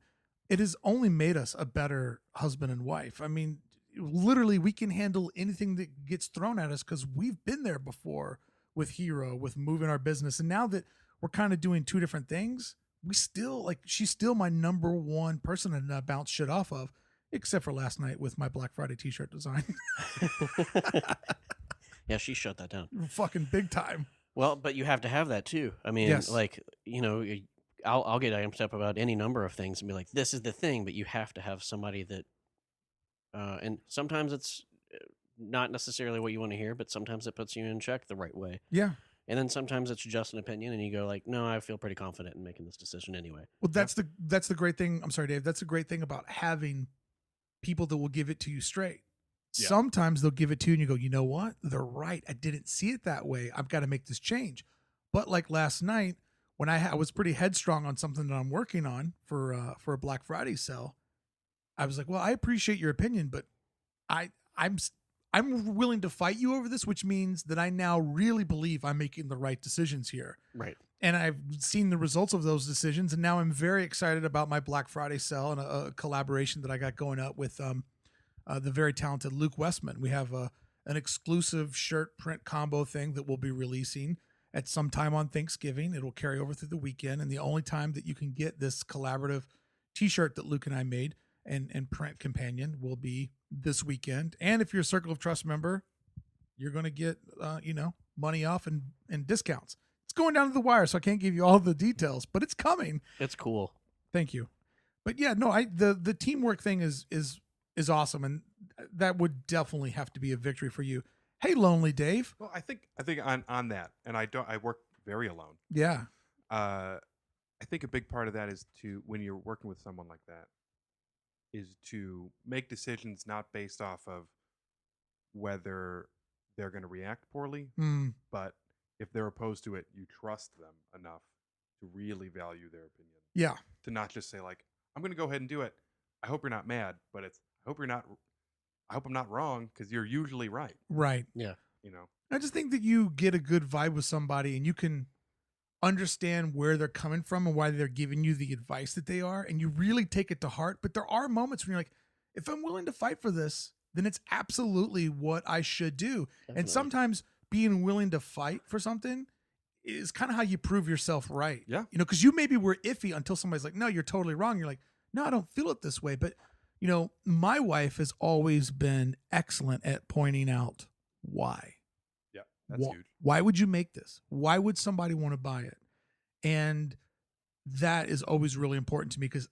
it has only made us a better husband and wife. I mean, literally, we can handle anything that gets thrown at us because we've been there before with Hero, with moving our business. And now that we're kind of doing two different things, we still, like, she's still my number one person to bounce shit off of, except for last night with my Black Friday t-shirt design. Yeah, she shut that down. Fucking big time. Well, but you have to have that too. I mean, Yes. like, you know, I'll get amped up about any number of things and be like, this is the thing, but you have to have somebody that, and sometimes it's not necessarily what you want to hear, but sometimes it puts you in check the right way. Yeah. And then sometimes it's just an opinion, and you go like, no, I feel pretty confident in making this decision anyway. Well, that's the great thing. I'm sorry, Dave. That's the great thing about having people that will give it to you straight. Yeah. Sometimes they'll give it to you and you go, you know what? They're right. I didn't see it that way. I've got to make this change. But like last night, when I was pretty headstrong on something that I'm working on for a Black Friday sale, I was like, well, I appreciate your opinion, but I'm willing to fight you over this, which means that I now really believe I'm making the right decisions here. Right. And I've seen the results of those decisions, and now I'm very excited about my Black Friday sale and a collaboration that I got going up with the very talented Luke Westman. We have an exclusive shirt print combo thing that we'll be releasing at some time on Thanksgiving. It'll carry over through the weekend, and the only time that you can get this collaborative t-shirt that Luke and I made and print companion will be this weekend. And if you're a Circle of Trust member, you're going to get money off and discounts. It's going down to the wire, so I can't give you all the details, but it's coming. It's cool. Thank you. But yeah, no, the teamwork thing is awesome, and that would definitely have to be a victory for you. Hey, Lonely Dave. Well, I think on that, and I work very alone. Yeah. I think a big part of that is when you're working with someone like that, is to make decisions not based off of whether they're going to react poorly, but if they're opposed to it, you trust them enough to really value their opinion. Yeah. To not just say like, I'm going to go ahead and do it. I hope you're not mad, but I hope I'm not wrong, because you're usually right. Right. Yeah. You know. I just think that you get a good vibe with somebody and you can understand where they're coming from and why they're giving you the advice that they are, and you really take it to heart. But there are moments when you're like, if I'm willing to fight for this, then it's absolutely what I should do. Definitely. And sometimes being willing to fight for something is kind of how you prove yourself right. Yeah. You know, because you maybe were iffy until somebody's like, no, you're totally wrong. You're like, no, I don't feel it this way. But, you know, my wife has always been excellent at pointing out why. Yeah, that's huge. Why would you make this? Why would somebody want to buy it? And that is always really important to me because,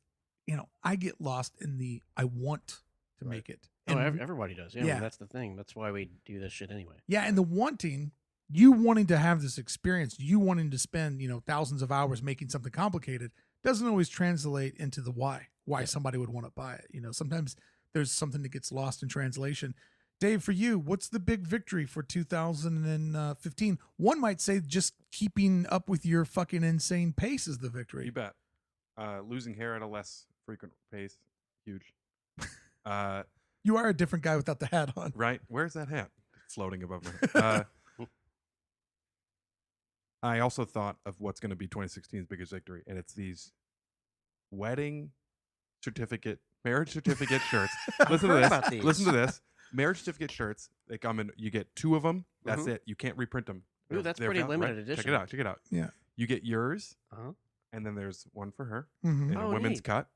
you know, I get lost in the I want to make it. Oh, And everybody does. Yeah, yeah. Well, that's the thing. That's why we do this shit anyway. yeah, and the wanting, you wanting to have this experience, you wanting to spend, you know, thousands of hours making something complicated doesn't always translate into the why somebody would want to buy it. You know, sometimes there's something that gets lost in translation. Dave, for you, what's the big victory for 2015? One might say just keeping up with your fucking insane pace is the victory. You bet. Losing hair at a less frequent pace, huge. You are a different guy without the hat on. Right? Where's that hat? Floating above my head. I also thought of what's going to be 2016's biggest victory, and it's these marriage certificate shirts. Listen to heard this. about these. Listen to this. Marriage certificate shirts. They come in. You get 2 of them. That's it. You can't reprint them. Ooh, that's pretty limited edition. Check it out. Yeah. You get yours, Uh-huh. and then there's one for her Mhm. in a Oh, women's neat. cut.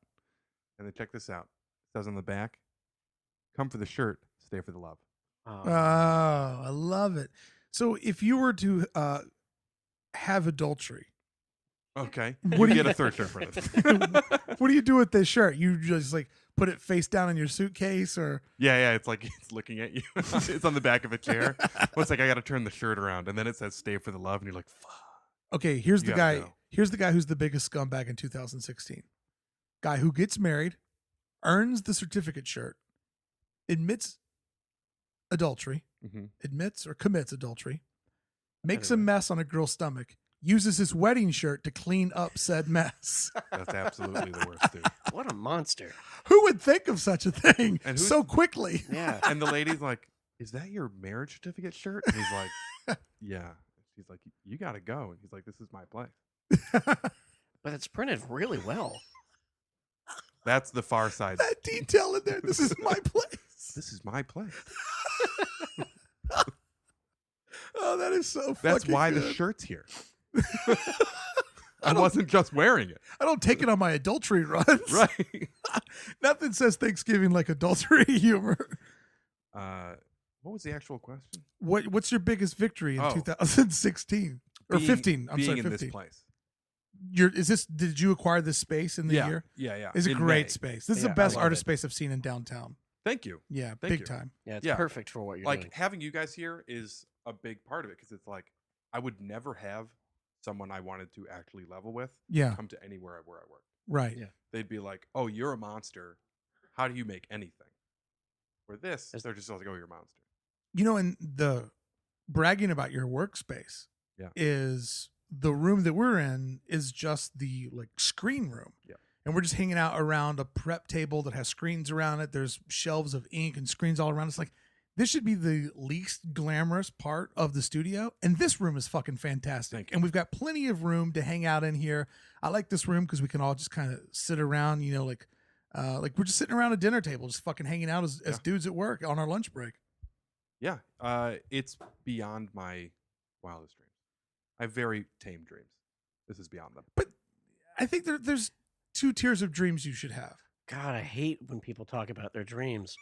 And then check this out. It says on the back, "Come for the shirt, stay for the love." Oh, I love it. So if you were to have adultery, Okay. What You do get you- a third shirt for this. what do you do with this shirt? You just like put it face down in your suitcase, or Yeah, it's like it's looking at you. It's on the back of a chair. Well, it's like I got to turn the shirt around, and then it says "Stay for the love," and you're like, "Fuck." okay, here's You the gotta guy. go. Here's the guy who's the biggest scumbag in 2016. Guy who gets married, earns the certificate shirt, admits adultery, Mm-hmm. admits or commits adultery, makes a Anyway. mess on a girl's stomach, uses his wedding shirt to clean up said mess. That's absolutely the worst, dude. What a monster. Who would think of such a thing And who's- so quickly? Yeah. And the lady's like, "Is that your marriage certificate shirt?" And he's like, "Yeah." She's like, "You got to go." And he's like, "This is my place." But it's printed really well. That's the Far Side. That detail in there. This is my place. This is my place. Oh, that is so fucking That's why good. the shirt's here. I wasn't just wearing it. I don't take it on my adultery runs. Right. Nothing says Thanksgiving like adultery humor. What was the actual question? What's your biggest victory in Oh. 2016 or Being- 15? I'm being sorry, in 15. this place. Did you acquire this space in the year? Yeah. It's a In great May. space. This is Yeah, the I best love artist it. space I've seen in downtown. Thank you. Yeah, Thank big you. time. Yeah, it's Yeah. perfect for what you're Like doing. having you guys here is a big part of it because it's like I would never have someone I wanted to actually level with Yeah, come to anywhere where I work. right. Yeah. They'd be like, "Oh, you're a monster. How do you make anything?" For this, they're just like, "Oh, you're a monster." You know, and the bragging about your workspace Yeah. is the room that we're in is just the like screen room. Yeah. And we're just hanging out around a prep table that has screens around it. There's shelves of ink and screens all around. It's like this should be the least glamorous part of the studio. And this room is fucking fantastic. Thank you. And we've got plenty of room to hang out in here. I like this room because we can all just kind of sit around, you know, like we're just sitting around a dinner table, just fucking hanging out as Yeah. dudes at work on our lunch break. Yeah. It's beyond my wildest dreams. I have very tame dreams. This is beyond them. But I think there's two tiers of dreams you should have. God, I hate when people talk about their dreams.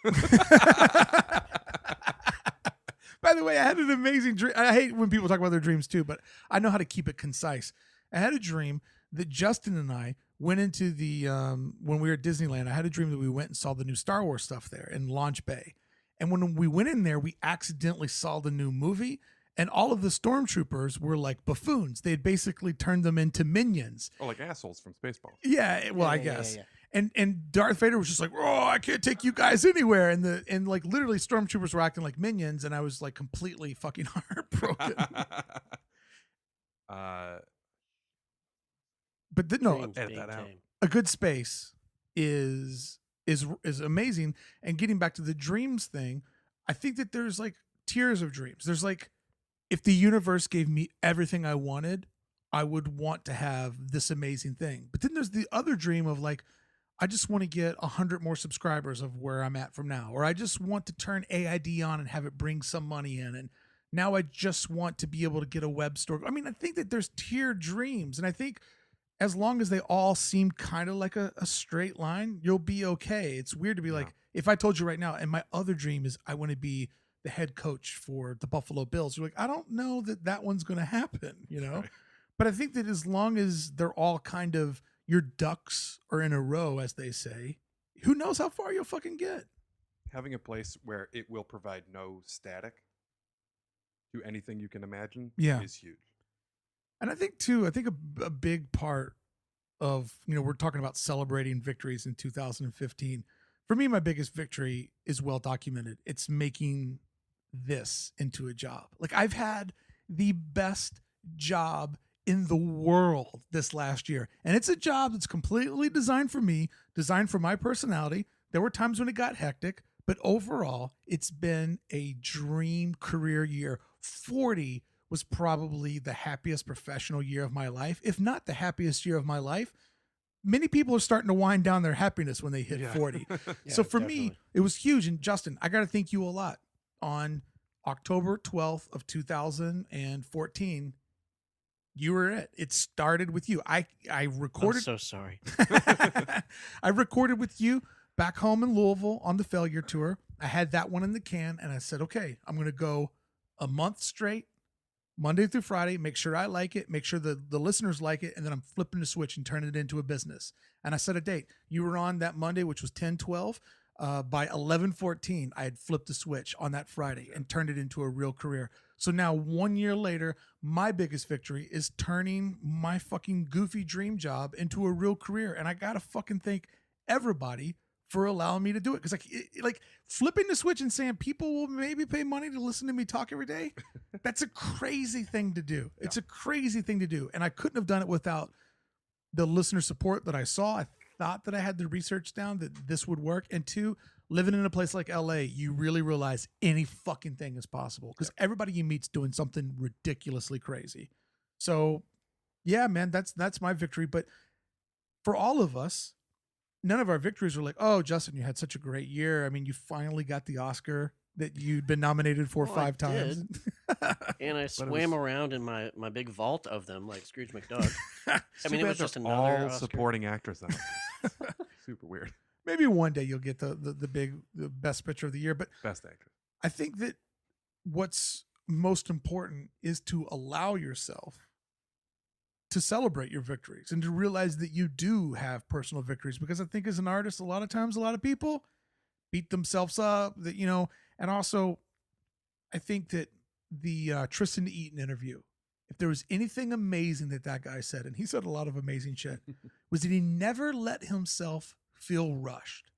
By the way, I had an amazing dream. I hate when people talk about their dreams too, but I know how to keep it concise. I had a dream that Justin and I went into the when we were at Disneyland. I had a dream that we went and saw the new Star Wars stuff there in Launch Bay. And when we went in there, we accidentally saw the new movie, and all of the stormtroopers were like buffoons. They had basically turned them into minions. Oh, like assholes from Spaceballs. Yeah, well, I Yeah, yeah, guess. yeah. And Darth Vader was just like, "Oh, I can't take you guys anywhere." And like literally stormtroopers were acting like minions, and I was like completely fucking heartbroken. But no, Dreams edit being that out. tame. a good space is amazing. And getting back to the dreams thing, I think that there's like tiers of dreams. There's like, if the universe gave me everything I wanted, I would want to have this amazing thing. But then there's the other dream of like, I just want to get 100 more subscribers of where I'm at from now, or I just want to turn AID on and have it bring some money in, and now I just want to be able to get a web store. I mean, I think that there's tiered dreams, and I think as long as they all seem kind of like a straight line, you'll be okay. It's weird to be like, if I told you right now, and my other dream is I want to be the head coach for the Buffalo Bills, you're like, I don't know that one's going to happen, you know? Right. But I think that as long as they're all kind of, your ducks are in a row, as they say, who knows how far you'll fucking get. Having a place where it will provide no static to anything you can imagine Yeah. is huge. And I think too, a big part of, you know, we're talking about celebrating victories in 2015. For me, my biggest victory is well documented. It's making this into a job. Like, I've had the best job in the world this last year. And it's a job that's completely designed for me, designed for my personality. There were times when it got hectic, but overall, it's been a dream career year. 40 was probably the happiest professional year of my life, if not the happiest year of my life. Many people are starting to wind down their happiness when they hit 40. Yeah, So for me, definitely. it was huge. And Justin, I got to thank you a lot. On October 12th of 2014, you were it. It started with you. I I'm recorded. so sorry. I recorded with you back home in Louisville on the Failure Tour. I had that one in the can, and I said, okay, I'm going to go a month straight, Monday through Friday, make sure I like it, make sure the listeners like it, and then I'm flipping the switch and turning it into a business. And I set a date. You were on that Monday, which was 10/12. By 11/14, I had flipped the switch on that Friday and turned it into a real career. So now 1 year later, my biggest victory is turning my fucking goofy dream job into a real career. And I got to fucking thank everybody for allowing me to do it. Because like flipping the switch and saying people will maybe pay money to listen to me talk every day, that's a crazy thing to do. It's a crazy thing to do. And I couldn't have done it without the listener support that I saw. I thought that I had the research down that this would work. And two, living in a place like LA, you really realize any fucking thing is possible because everybody you meet's doing something ridiculously crazy. So yeah, man, that's my victory. But for all of us, none of our victories were like, oh, Justin, you had such a great year. I mean, you finally got the Oscar that you'd been nominated for 5 times. And I swam around in my big vault of them like Scrooge McDuck. I mean, it was just another all Oscar. supporting actress. Super weird. Maybe one day you'll get the best picture of the year. But Best actress. I think that what's most important is to allow yourself to celebrate your victories and to realize that you do have personal victories. Because I think as an artist, a lot of times, a lot of people beat themselves up that, you know, and also I think that the Tristan Eaton interview, if there was anything amazing that guy said, and he said a lot of amazing shit, was that he never let himself feel rushed.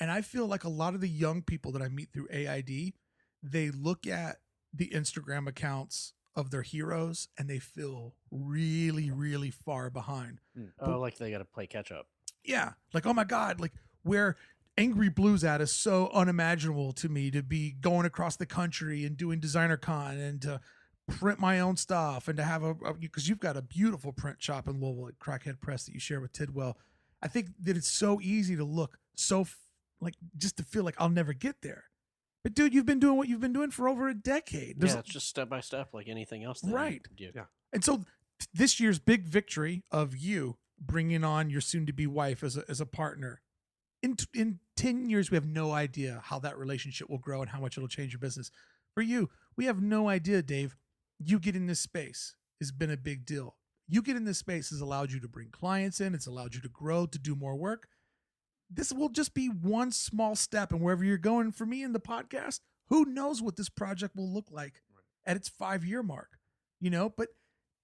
And I feel like a lot of the young people that I meet through AID, they look at the Instagram accounts of their heroes and they feel really, really far behind. Oh, like they got to play catch up. Yeah. Like, oh my God, like where Angryblue's at is so unimaginable to me, to be going across the country and doing designer con and to print my own stuff and to have because you've got a beautiful print shop in Louisville at Crackhead Press that you share with Tidwell. I think that it's so easy to look so like just to feel like I'll never get there. But dude, you've been doing what you've been doing for over a decade. Yeah, it's just step by step like anything else. Right. You do. Yeah. And so this year's big victory of you bringing on your soon-to-be wife as a partner, in 10 years, we have no idea how that relationship will grow and how much it'll change your business. For you, we have no idea, Dave. You get in this space has been a big deal. You get in this space has allowed you to bring clients in. It's allowed you to grow, to do more work. This will just be one small step. And wherever you're going for me in the podcast, who knows what this project will look like at its 5-year mark, you know? But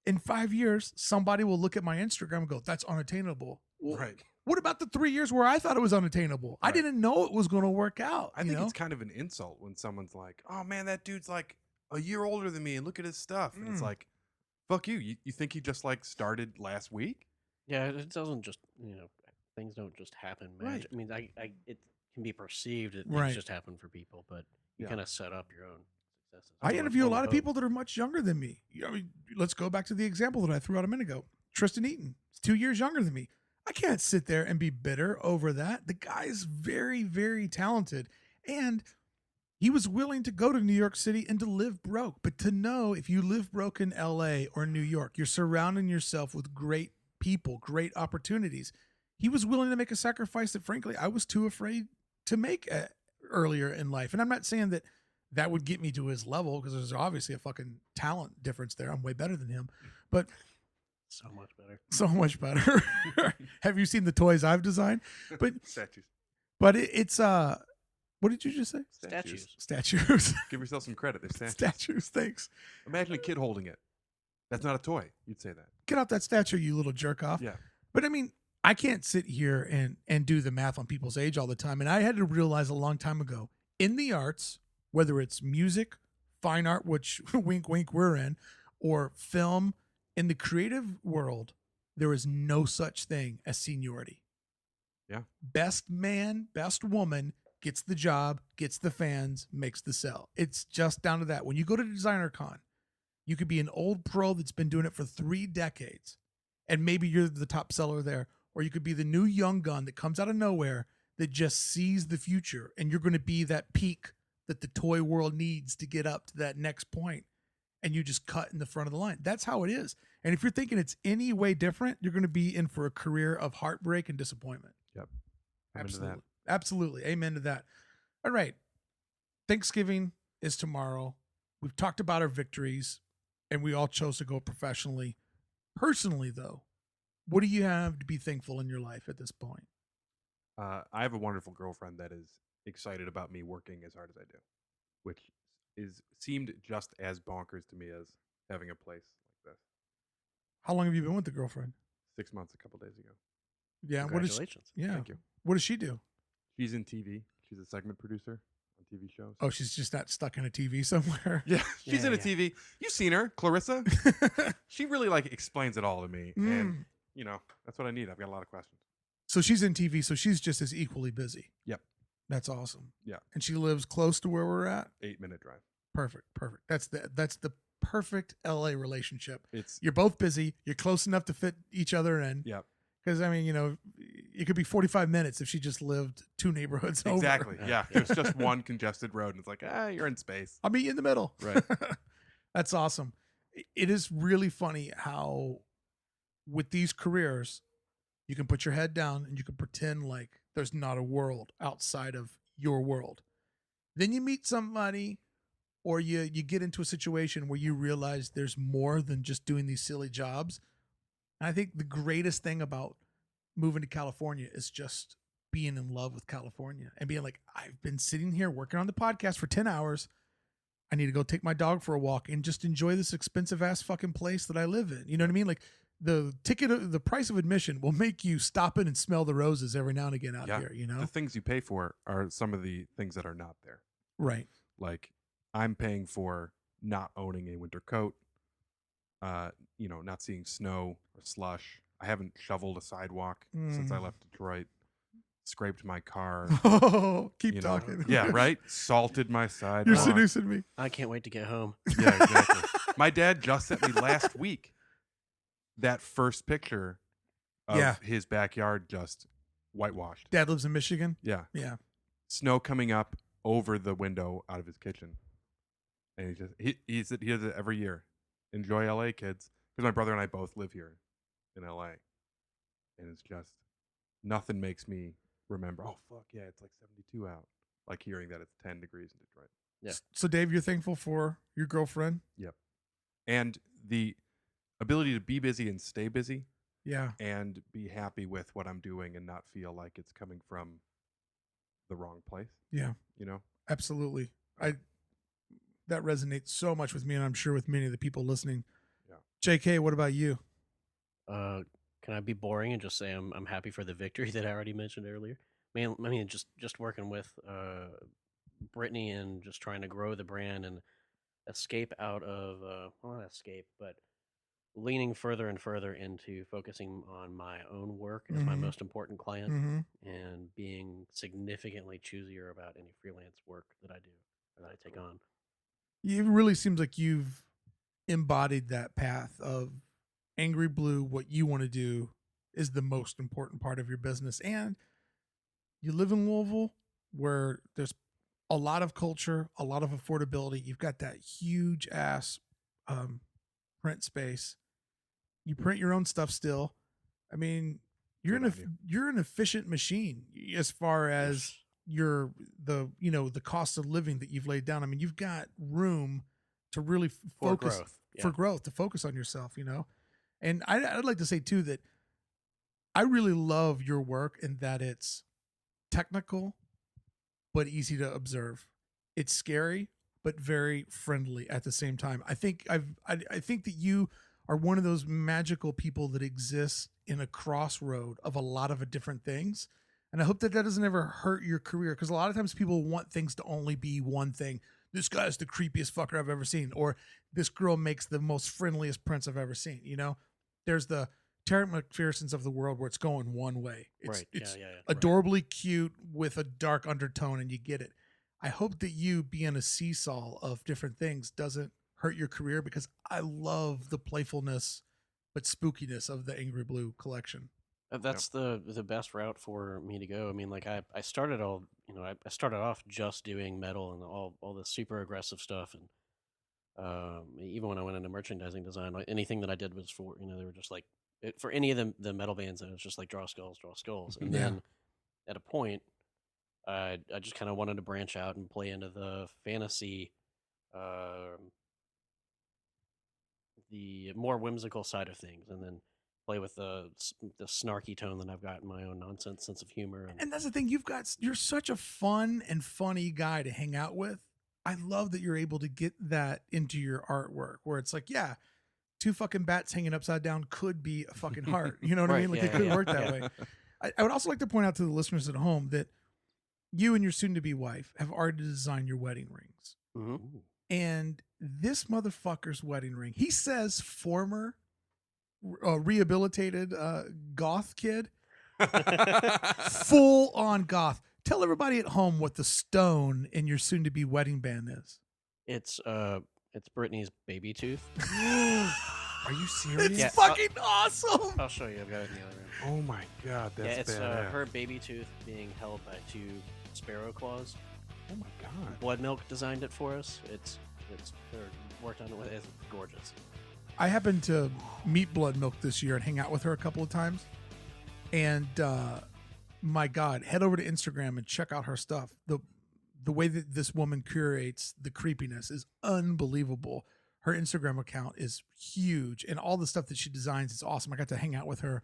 in 5 years, somebody will look at my Instagram and go, that's unattainable. Well, Right. what about the 3 years where I thought it was unattainable? Right. I didn't know it was going to work out. I think it's kind of an insult when someone's like, oh man, that dude's like a year older than me and look at his stuff. And it's like, fuck you. You think he just like started last week? Yeah, it doesn't just, things don't just happen. Right. I mean, it can be perceived that Right. things just happen for people, but you kind of set up your own successes. I interview a lot of people that are much younger than me. I mean, let's go back to the example that I threw out a minute ago. Tristan Eaton is 2 years younger than me. I can't sit there and be bitter over that. The guy's very, very talented. And he was willing to go to New York City and to live broke. But to know if you live broke in LA or New York, you're surrounding yourself with great people, great opportunities. He was willing to make a sacrifice that, frankly, I was too afraid to make earlier in life. And I'm not saying that would get me to his level, because there's obviously a fucking talent difference there. I'm way better than him. But so much better. So much better. Have you seen the toys I've designed? But Statues. But it's what did you just say? Statues. Give yourself some credit. They're statues. Statues. Thanks. Imagine a kid holding it. That's not a toy. You'd say that. Get off that statue, you little jerk off. Yeah. But I mean, I can't sit here and do the math on people's age all the time. And I had to realize a long time ago, in the arts, whether it's music, fine art, which wink, wink, we're in, or film, in the creative world, there is no such thing as seniority. Yeah. Best man, best woman gets the job, gets the fans, makes the sell. It's just down to that. When you go to Designer Con, you could be an old pro that's been doing it for 3 decades, and maybe you're the top seller there. Or you could be the new young gun that comes out of nowhere that just sees the future, and you're going to be that peak that the toy world needs to get up to that next point, and you just cut in the front of the line. That's how it is. And if you're thinking it's any way different, you're going to be in for a career of heartbreak and disappointment. Yep. Absolutely. Absolutely. Amen to that. All right. Thanksgiving is tomorrow. We've talked about our victories, and we all chose to go professionally. Personally, though, what do you have to be thankful in your life at this point? I have a wonderful girlfriend that is excited about me working as hard as I do, which seemed just as bonkers to me as having a place like this. How long have you been with the girlfriend? 6 months, a couple days ago. Yeah. Congratulations. Yeah. Thank you. What does she do? She's in TV. She's a segment producer on TV shows. Oh, she's just not stuck in a TV somewhere. Yeah, she's in a Yeah. TV. You've seen her, Clarissa. She really like explains it all to me, and you know that's what I need. I've got a lot of questions. So she's in TV, so she's just as equally busy. Yep. That's awesome. Yeah. And she lives close to where we're at. 8-minute drive. Perfect. That's the perfect LA relationship. It's You're both busy. You're close enough to fit each other in. Yep. Because I mean, you know, it could be 45 minutes if she just lived 2 neighborhoods over. Exactly. Yeah. There's just one congested road, and it's like, you're in space. I'll meet you in the middle. Right. That's awesome. It is really funny how with these careers, you can put your head down and you can pretend like there's not a world outside of your world. Then you meet somebody or you get into a situation where you realize there's more than just doing these silly jobs. And I think the greatest thing about moving to California is just being in love with California and being like, I've been sitting here working on the podcast for 10 hours. I need to go take my dog for a walk and just enjoy this expensive ass fucking place that I live in. You know what I mean? Like the price of admission will make you stop in and smell the roses every now and again out here, you know? The things you pay for are some of the things that are not there. Right. Like I'm paying for not owning a winter coat, not seeing snow or slush. I haven't shoveled a sidewalk since I left Detroit. Scraped my car. Oh, keep talking. Yeah, right? Salted my sidewalk. You're seducing me. I can't wait to get home. Yeah, exactly. My dad just sent me last week that first picture of his backyard just whitewashed. Dad lives in Michigan? Yeah. Yeah. Snow coming up over the window out of his kitchen. And he does it every year. Enjoy LA, kids. Because my brother and I both live here in LA. And it's just, nothing makes me remember, oh, fuck, yeah, it's like 72 out. Like hearing that it's 10 degrees in Detroit. Yeah. So, Dave, you're thankful for your girlfriend? Yep. And the ability to be busy and stay busy. Yeah. And be happy with what I'm doing and not feel like it's coming from the wrong place. Yeah. You know? Absolutely. That resonates so much with me, and I'm sure with many of the people listening. Yeah. JK, what about you? Can I be boring and just say I'm happy for the victory that I already mentioned earlier? I mean, just working with Brittany and just trying to grow the brand and escape out of well, not escape, but leaning further and further into focusing on my own work as my most important client and being significantly choosier about any freelance work that I do or that I take on. It really seems like you've embodied that path of Angrybue. What you want to do is the most important part of your business. And you live in Louisville where there's a lot of culture, a lot of affordability. You've got that huge ass print space. You print your own stuff still. I mean, you're an efficient machine as far as the cost of living that you've laid down. I mean, you've got room to really focus for growth, to focus on yourself, you know? And I'd like to say too, that I really love your work in that it's technical, but easy to observe. It's scary, but very friendly at the same time. I think I think that you are one of those magical people that exists in a crossroad of a lot of different things. And I hope that doesn't ever hurt your career, because a lot of times people want things to only be one thing. This guy's the creepiest fucker I've ever seen, or this girl makes the most friendliest prints I've ever seen. You know, there's the Terry McPherson's of the world where it's going one way. It's adorably cute with a dark undertone, and you get it. I hope that you being a seesaw of different things doesn't hurt your career, because I love the playfulness but spookiness of the Angrybue collection. That's the best route for me to go. I mean, like I started I started off just doing metal and all the super aggressive stuff, and even when I went into merchandising design, like anything that I did was for they were just like for any of the metal bands, it was just like draw skulls, and then at a point, I just kind of wanted to branch out and play into the fantasy, the more whimsical side of things, and then play with the snarky tone that I've got in my own nonsense sense of humor. And that's the thing, you're such a fun and funny guy to hang out with. I love that you're able to get that into your artwork, where it's like, yeah, 2 fucking bats hanging upside down could be a fucking heart. You know what I mean? Like it could work that way. I would also like to point out to the listeners at home that you and your soon-to-be wife have already designed your wedding rings. Mm-hmm. And this motherfucker's wedding ring, he says former rehabilitated goth kid, full on goth. Tell everybody at home what the stone in your soon-to-be wedding band is. It's Brittany's baby tooth. Are you serious? It's Yeah, fucking awesome. I'll show you. I've got it in the other room. Oh my god, that's Yeah, it's badass. her baby tooth being held by 2 sparrow claws. Oh my god. Blood Milk designed it for us. It's they're worked on it with. It's gorgeous. I happened to meet Blood Milk this year and hang out with her a couple of times. And my God, head over to Instagram and check out her stuff. The way that this woman curates the creepiness is unbelievable. Her Instagram account is huge, and all the stuff that she designs is awesome. I got to hang out with her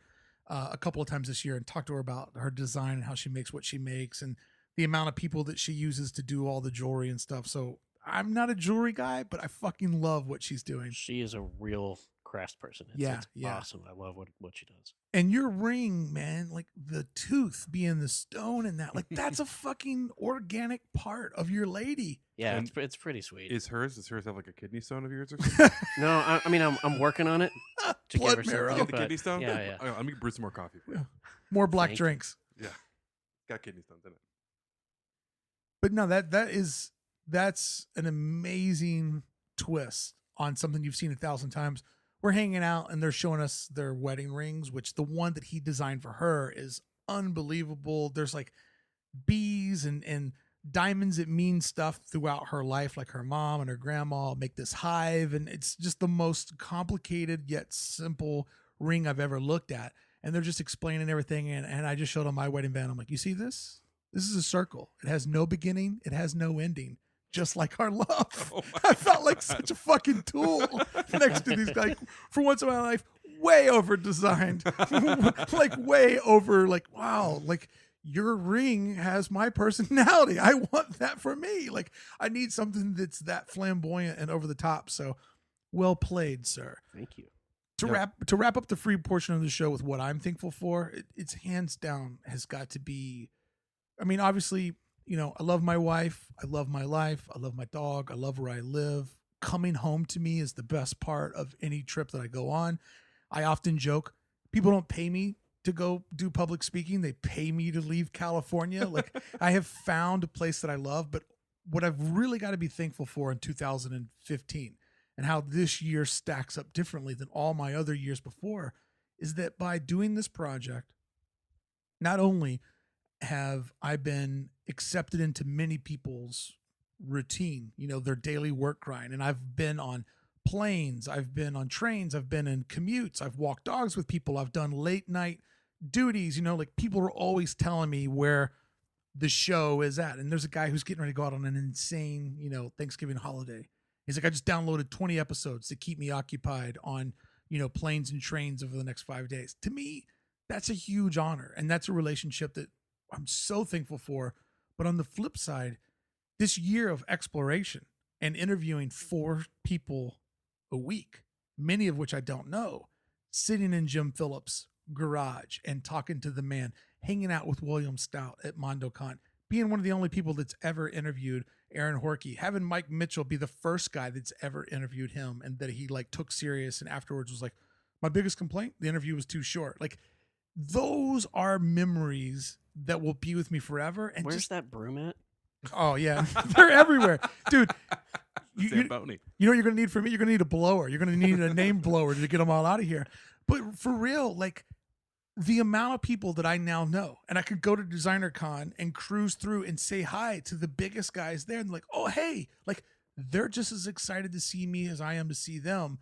a couple of times this year and talk to her about her design and how she makes what she makes and the amount of people that she uses to do all the jewelry and stuff. So I'm not a jewelry guy, but I fucking love what she's doing. She is a real crafts person. It's Yeah. awesome. I love what she does. And your ring, man, like the tooth being the stone and that, like that's a fucking organic part of your lady. Yeah, And it's pretty sweet. Does hers have like a kidney stone of yours or something? No, I mean I'm working on it to Blood give her marrow. You something. got the kidney stone? Yeah. Oh, let me brew some more coffee for you. More black Thank you. drinks. Yeah. Got kidney stones in it. But no, that's an amazing twist on something you've seen 1,000 times. We're hanging out and they're showing us their wedding rings, which the one that he designed for her is unbelievable. There's like bees and diamonds that mean stuff throughout her life, like her mom and her grandma make this hive, and it's just the most complicated yet simple ring I've ever looked at. And they're just explaining everything, and I just showed them my wedding band. I'm like, you see this? This is a circle. It has no beginning. It has no ending. Just like our love. Oh I felt like such a fucking tool next to these guys. For once in my life, way over designed. Like way over, like, wow, like your ring has my personality. I want that for me. Like I need something that's that flamboyant and over the top. So well played, sir. Thank you. To wrap up the free portion of the show with what I'm thankful for, it's hands down has got to be, I mean, obviously, you know, I love my wife. I love my life. I love my dog. I love where I live. Coming home to me is the best part of any trip that I go on. I often joke, people don't pay me to go do public speaking. They pay me to leave California. Like I have found a place that I love, but what I've really got to be thankful for in 2015 and how this year stacks up differently than all my other years before is that by doing this project, not only have I been accepted into many people's routine, you know, their daily work grind. And I've been on planes, I've been on trains, I've been in commutes, I've walked dogs with people, I've done late night duties, you know, like people are always telling me where the show is at. And there's a guy who's getting ready to go out on an insane, you know, Thanksgiving holiday. He's like, I just downloaded 20 episodes to keep me occupied on, you know, planes and trains over the next 5 days. To me, that's a huge honor. And that's a relationship that I'm so thankful for. But on the flip side, this year of exploration and interviewing 4 people a week, many of which I don't know, sitting in Jim Phillips' garage and talking to the man, hanging out with William Stout at MondoCon, being one of the only people that's ever interviewed Aaron Horkey, having Mike Mitchell be the first guy that's ever interviewed him and that he like took serious and afterwards was like, my biggest complaint, the interview was too short. Like those are memories that will be with me forever. And Where's just, that broom at? oh yeah, they're everywhere, dude. You know Zamboni. what you're going to need from me? You're going to need a blower. You're going to need a name blower to get them all out of here. But for real, like the amount of people that I now know, and I could go to Designer Con and cruise through and say hi to the biggest guys there. And like, oh, hey, like they're just as excited to see me as I am to see them.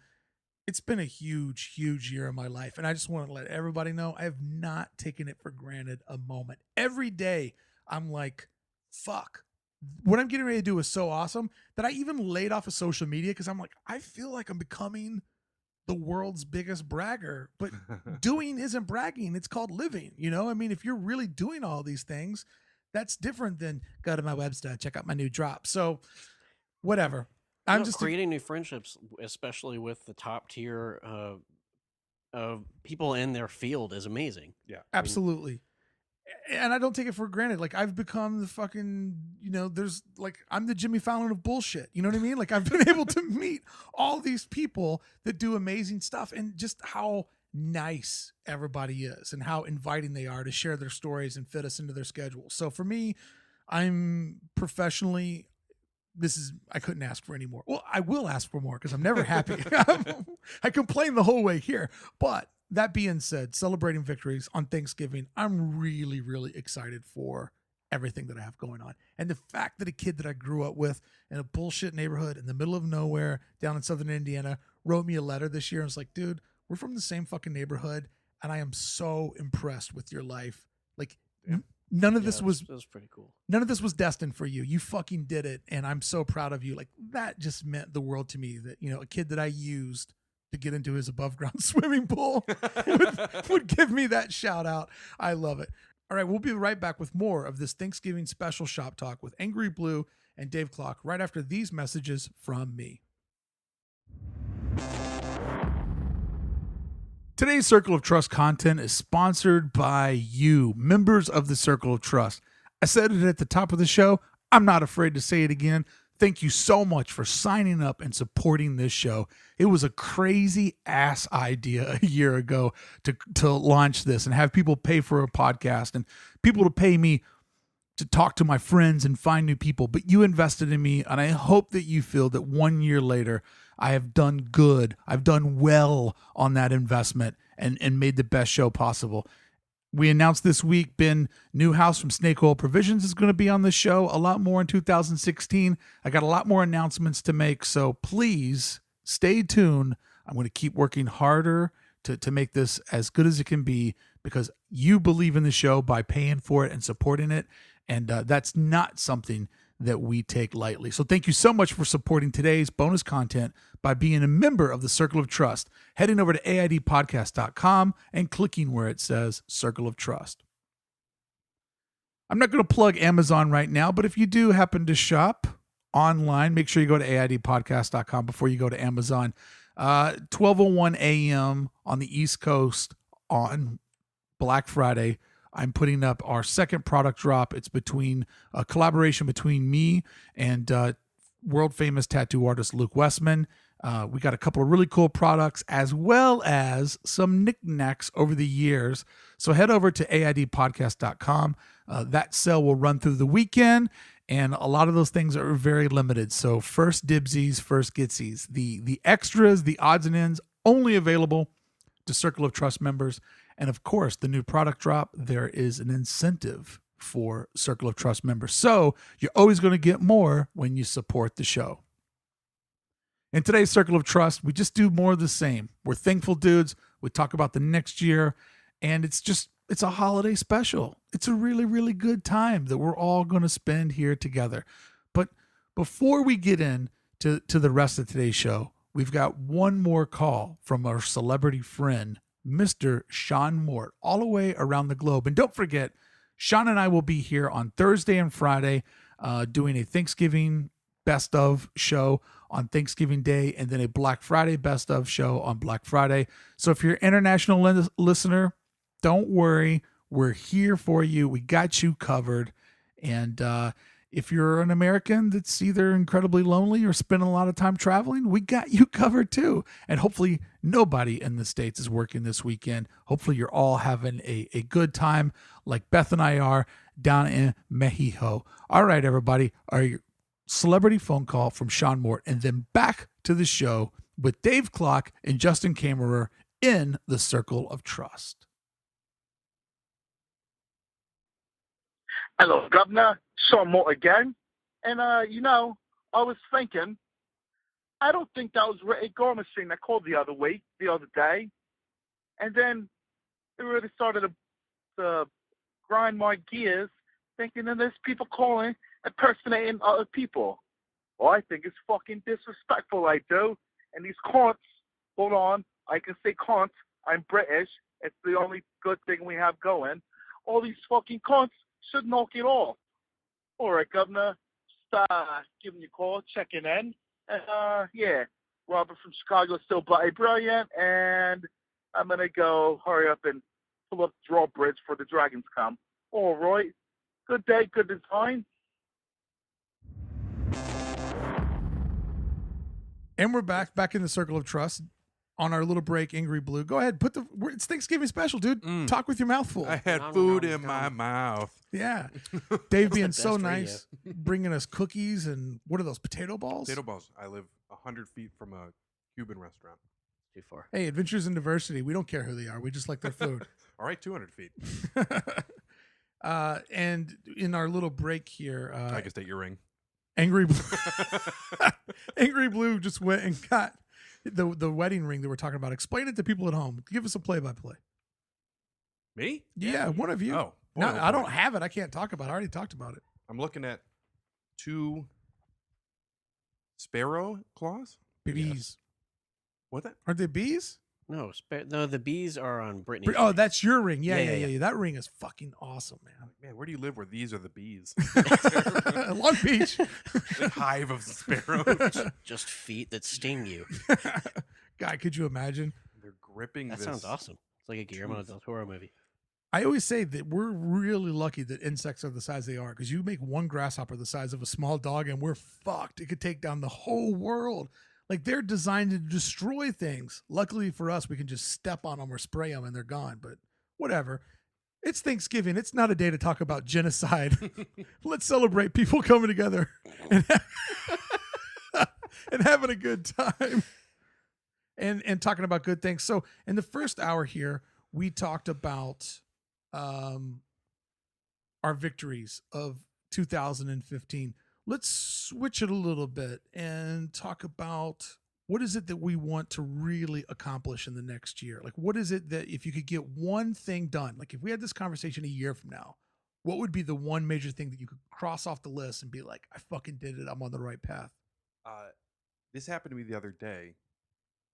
It's been a huge, huge year in my life. And I just want to let everybody know I have not taken it for granted a moment. Every day I'm like, fuck, what I'm getting ready to do is so awesome that I even laid off of social media because I'm like, I feel like I'm becoming the world's biggest bragger. But doing isn't bragging. It's called living. You know, I mean, if you're really doing all these things, that's different than go to my website, check out my new drop. So whatever. I'm just creating new friendships, especially with the top tier people in their field, is amazing. Yeah. absolutely. And I don't take it for granted. Like, I've become the fucking, there's like, I'm the Jimmy Fallon of bullshit. You know what I mean? Like, I've been able to meet all these people that do amazing stuff, and just how nice everybody is and how inviting they are to share their stories and fit us into their schedule. So for me, I'm professionally, I couldn't ask for any more. Well, I will ask for more because I'm never happy. I complain the whole way here. But that being said, celebrating victories on Thanksgiving, I'm really, really excited for everything that I have going on. And the fact that a kid that I grew up with in a bullshit neighborhood in the middle of nowhere down in southern Indiana wrote me a letter this year and was like, dude, we're from the same fucking neighborhood, and I am so impressed with your life. Like, none of this was pretty cool. None of this was destined for you. You fucking did it, and I'm so proud of you. Like, that just meant the world to me, that, a kid that I used to get into his above ground swimming pool would give me that shout out. I love it. All right, we'll be right back with more of this Thanksgiving special shop talk with Angrybue and Dave Kloc right after these messages from me. Today's Circle of Trust content is sponsored by you, members of the Circle of Trust. I said it at the top of the show. I'm not afraid to say it again. Thank you so much for signing up and supporting this show. It was a crazy ass idea a year ago to launch this and have people pay for a podcast and people to pay me to talk to my friends and find new people. But you invested in me, and I hope that you feel that 1 year later, I have done good. I've done well on that investment and made the best show possible. We announced this week Ben Newhouse from Snake Oil Provisions is going to be on the show. A lot more in 2016. I got a lot more announcements to make, so please stay tuned. I'm going to keep working harder to make this as good as it can be, because you believe in the show by paying for it and supporting it, and that's not something that we take lightly. So thank you so much for supporting today's bonus content by being a member of the Circle of Trust, heading over to aidpodcast.com and clicking where it says Circle of Trust. I'm not going to plug Amazon right now, but if you do happen to shop online, make sure you go to aidpodcast.com before you go to Amazon. 12:01 a.m. on the East Coast on Black Friday, I'm putting up our second product drop. It's between a collaboration between me and world famous tattoo artist Luke Westman. We got a couple of really cool products as well as some knickknacks over the years. So head over to aidpodcast.com. That sale will run through the weekend, and a lot of those things are very limited. So first dibsies, first getsies. The extras, the odds and ends, only available to Circle of Trust members. And of course, the new product drop, there is an incentive for Circle of Trust members. So you're always going to get more when you support the show. In today's Circle of Trust, we just do more of the same. We're thankful dudes. We talk about the next year, and it's a holiday special. It's a really, really good time that we're all going to spend here together. But before we get into the rest of today's show, we've got one more call from our celebrity friend, Mr. Sean Mort, all the way around the globe. And don't forget, Sean and I will be here on Thursday and Friday doing a Thanksgiving best of show on Thanksgiving Day, and then a Black Friday best of show on Black Friday. So if you're an international listener, don't worry. We're here for you. We got you covered. And if you're an American that's either incredibly lonely or spending a lot of time traveling, we got you covered too. And hopefully nobody in the States is working this weekend. Hopefully you're all having a good time like Beth and I are down in Mexico. All right, everybody. Our celebrity phone call from Sean Mort, and then back to the show with Dave Kloc and Justin Kamerer in the Circle of Trust. Hello, Governor. Sean Mort again. And, I was thinking, I don't think that was Ray Gorman's thing that called the other day. And then it really started to grind my gears, thinking that there's people calling, impersonating other people. Well, I think it's fucking disrespectful, I do. And these cunts, hold on, I can say cunt, I'm British, it's the only good thing we have going. All these fucking cunts should knock it off. All right, Governor, just giving you a call, checking in. And, yeah, Robert from Chicago is still bloody brilliant, and I'm going to go hurry up and pull up the drawbridge for the Dragons come. All right. Good day, good design. And we're back in the circle of trust on our little break. Angrybue, go ahead. It's Thanksgiving special, dude. Talk with your mouth full. I had food in my mouth. Yeah. Dave being the so best nice, bringing us cookies and what are those, potato balls? Potato balls. I live 100 feet from a Cuban restaurant. Too far. Hey, Adventures in Diversity. We don't care who they are. We just like their food. All right, 200 feet. And in our little break here, I guess take your ring. Angrybue just went and got the wedding ring that we're talking about. Explain it to people at home. Give us a play-by-play. Me? Yeah, one of you. Oh, boy, No, oh, I don't boy. have it. I can't talk about it. I already talked about it. I'm looking at 2 sparrow claws. Bees. What that? Are they bees? No, the bees are on Brittany. Oh, that's your ring. Yeah. Yeah. That ring is fucking awesome, man. Man, where do you live where these are the bees? Long Beach. A hive of sparrows. Just feet that sting you. God, could you imagine? They're gripping That this. sounds awesome. It's like a Guillermo del Toro movie. I always say that we're really lucky that insects are the size they are, because you make one grasshopper the size of a small dog and we're fucked. It could take down the whole world. Like, they're designed to destroy things. Luckily for us, we can just step on them or spray them and they're gone. But whatever. It's Thanksgiving. It's not a day to talk about genocide. Let's celebrate people coming together and, and having a good time and talking about good things. So in the first hour here, we talked about our victories of 2015. Let's switch it a little bit and talk about what is it that we want to really accomplish in the next year? Like, what is it that if you could get one thing done, like if we had this conversation a year from now, what would be the one major thing that you could cross off the list and be like, I fucking did it. I'm on the right path. This happened to me the other day,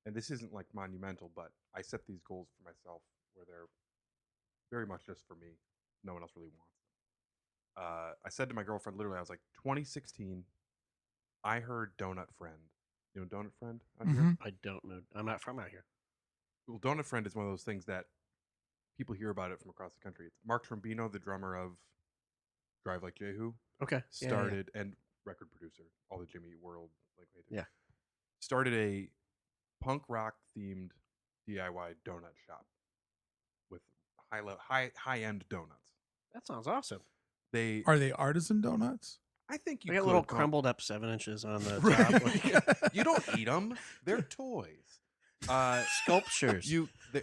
and this isn't like monumental, but I set these goals for myself where they're very much just for me. No one else really wants them. I said to my girlfriend, literally, I was like, 2016, I heard Donut Friend. You know Donut Friend out here? I don't know. I'm not from out here. Well, Donut Friend is one of those things that people hear about it from across the country. It's Mark Trombino, the drummer of Drive Like Jehu, Okay. started, and record producer, all the Jimmy World, like, Yeah. started a punk rock themed DIY donut shop with high end donuts. That sounds awesome. Are they artisan donuts? I think you I got could little call- crumbled up 7 inches on the Right. top. Like, You don't eat them; they're toys. sculptures.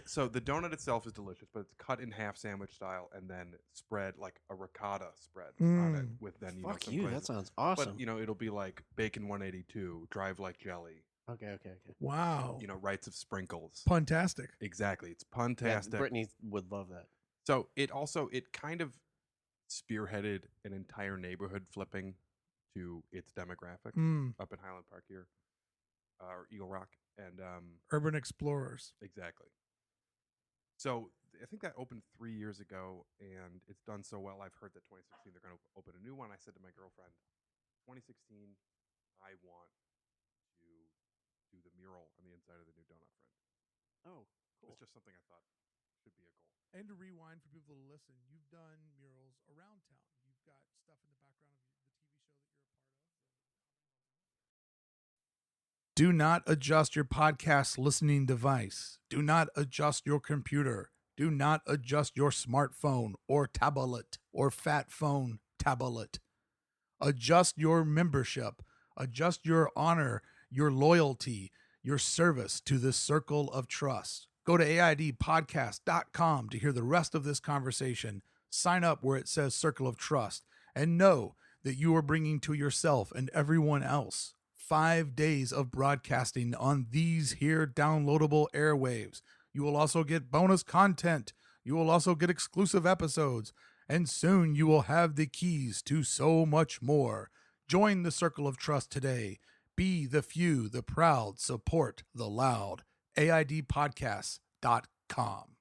So the donut itself is delicious, but it's cut in half sandwich style and then spread like a ricotta spread on it with then Fuck some you. glazes. That sounds awesome. But it'll be like bacon 182, drive like jelly. Okay. Wow. Rites of sprinkles. Puntastic. Exactly, it's Yeah, puntastic. Brittany would love that. So it kind of spearheaded an entire neighborhood flipping to its demographic up in Highland Park here, or Eagle Rock, and Urban Explorers. exactly. So I think that opened 3 years ago, and it's done so well. I've heard that 2016 they're going to open a new one. I said to my girlfriend, 2016, I want to do the mural on the inside of the new Donut Friend. Oh, cool. It's just something I thought should be a goal. And to rewind for people to listen, you've done murals around town. You've got stuff in the background of the TV show that you're a part of. Do not adjust your podcast listening device. Do not adjust your computer. Do not adjust your smartphone or tablet or fat phone tablet. Adjust your membership. Adjust your honor, your loyalty, your service to this circle of trust. Go to aidpodcast.com to hear the rest of this conversation. Sign up where it says Circle of Trust and know that you are bringing to yourself and everyone else 5 days of broadcasting on these here downloadable airwaves. You will also get bonus content. You will also get exclusive episodes. And soon you will have the keys to so much more. Join the Circle of Trust today. Be the few, the proud, support the loud. AIDpodcast.com.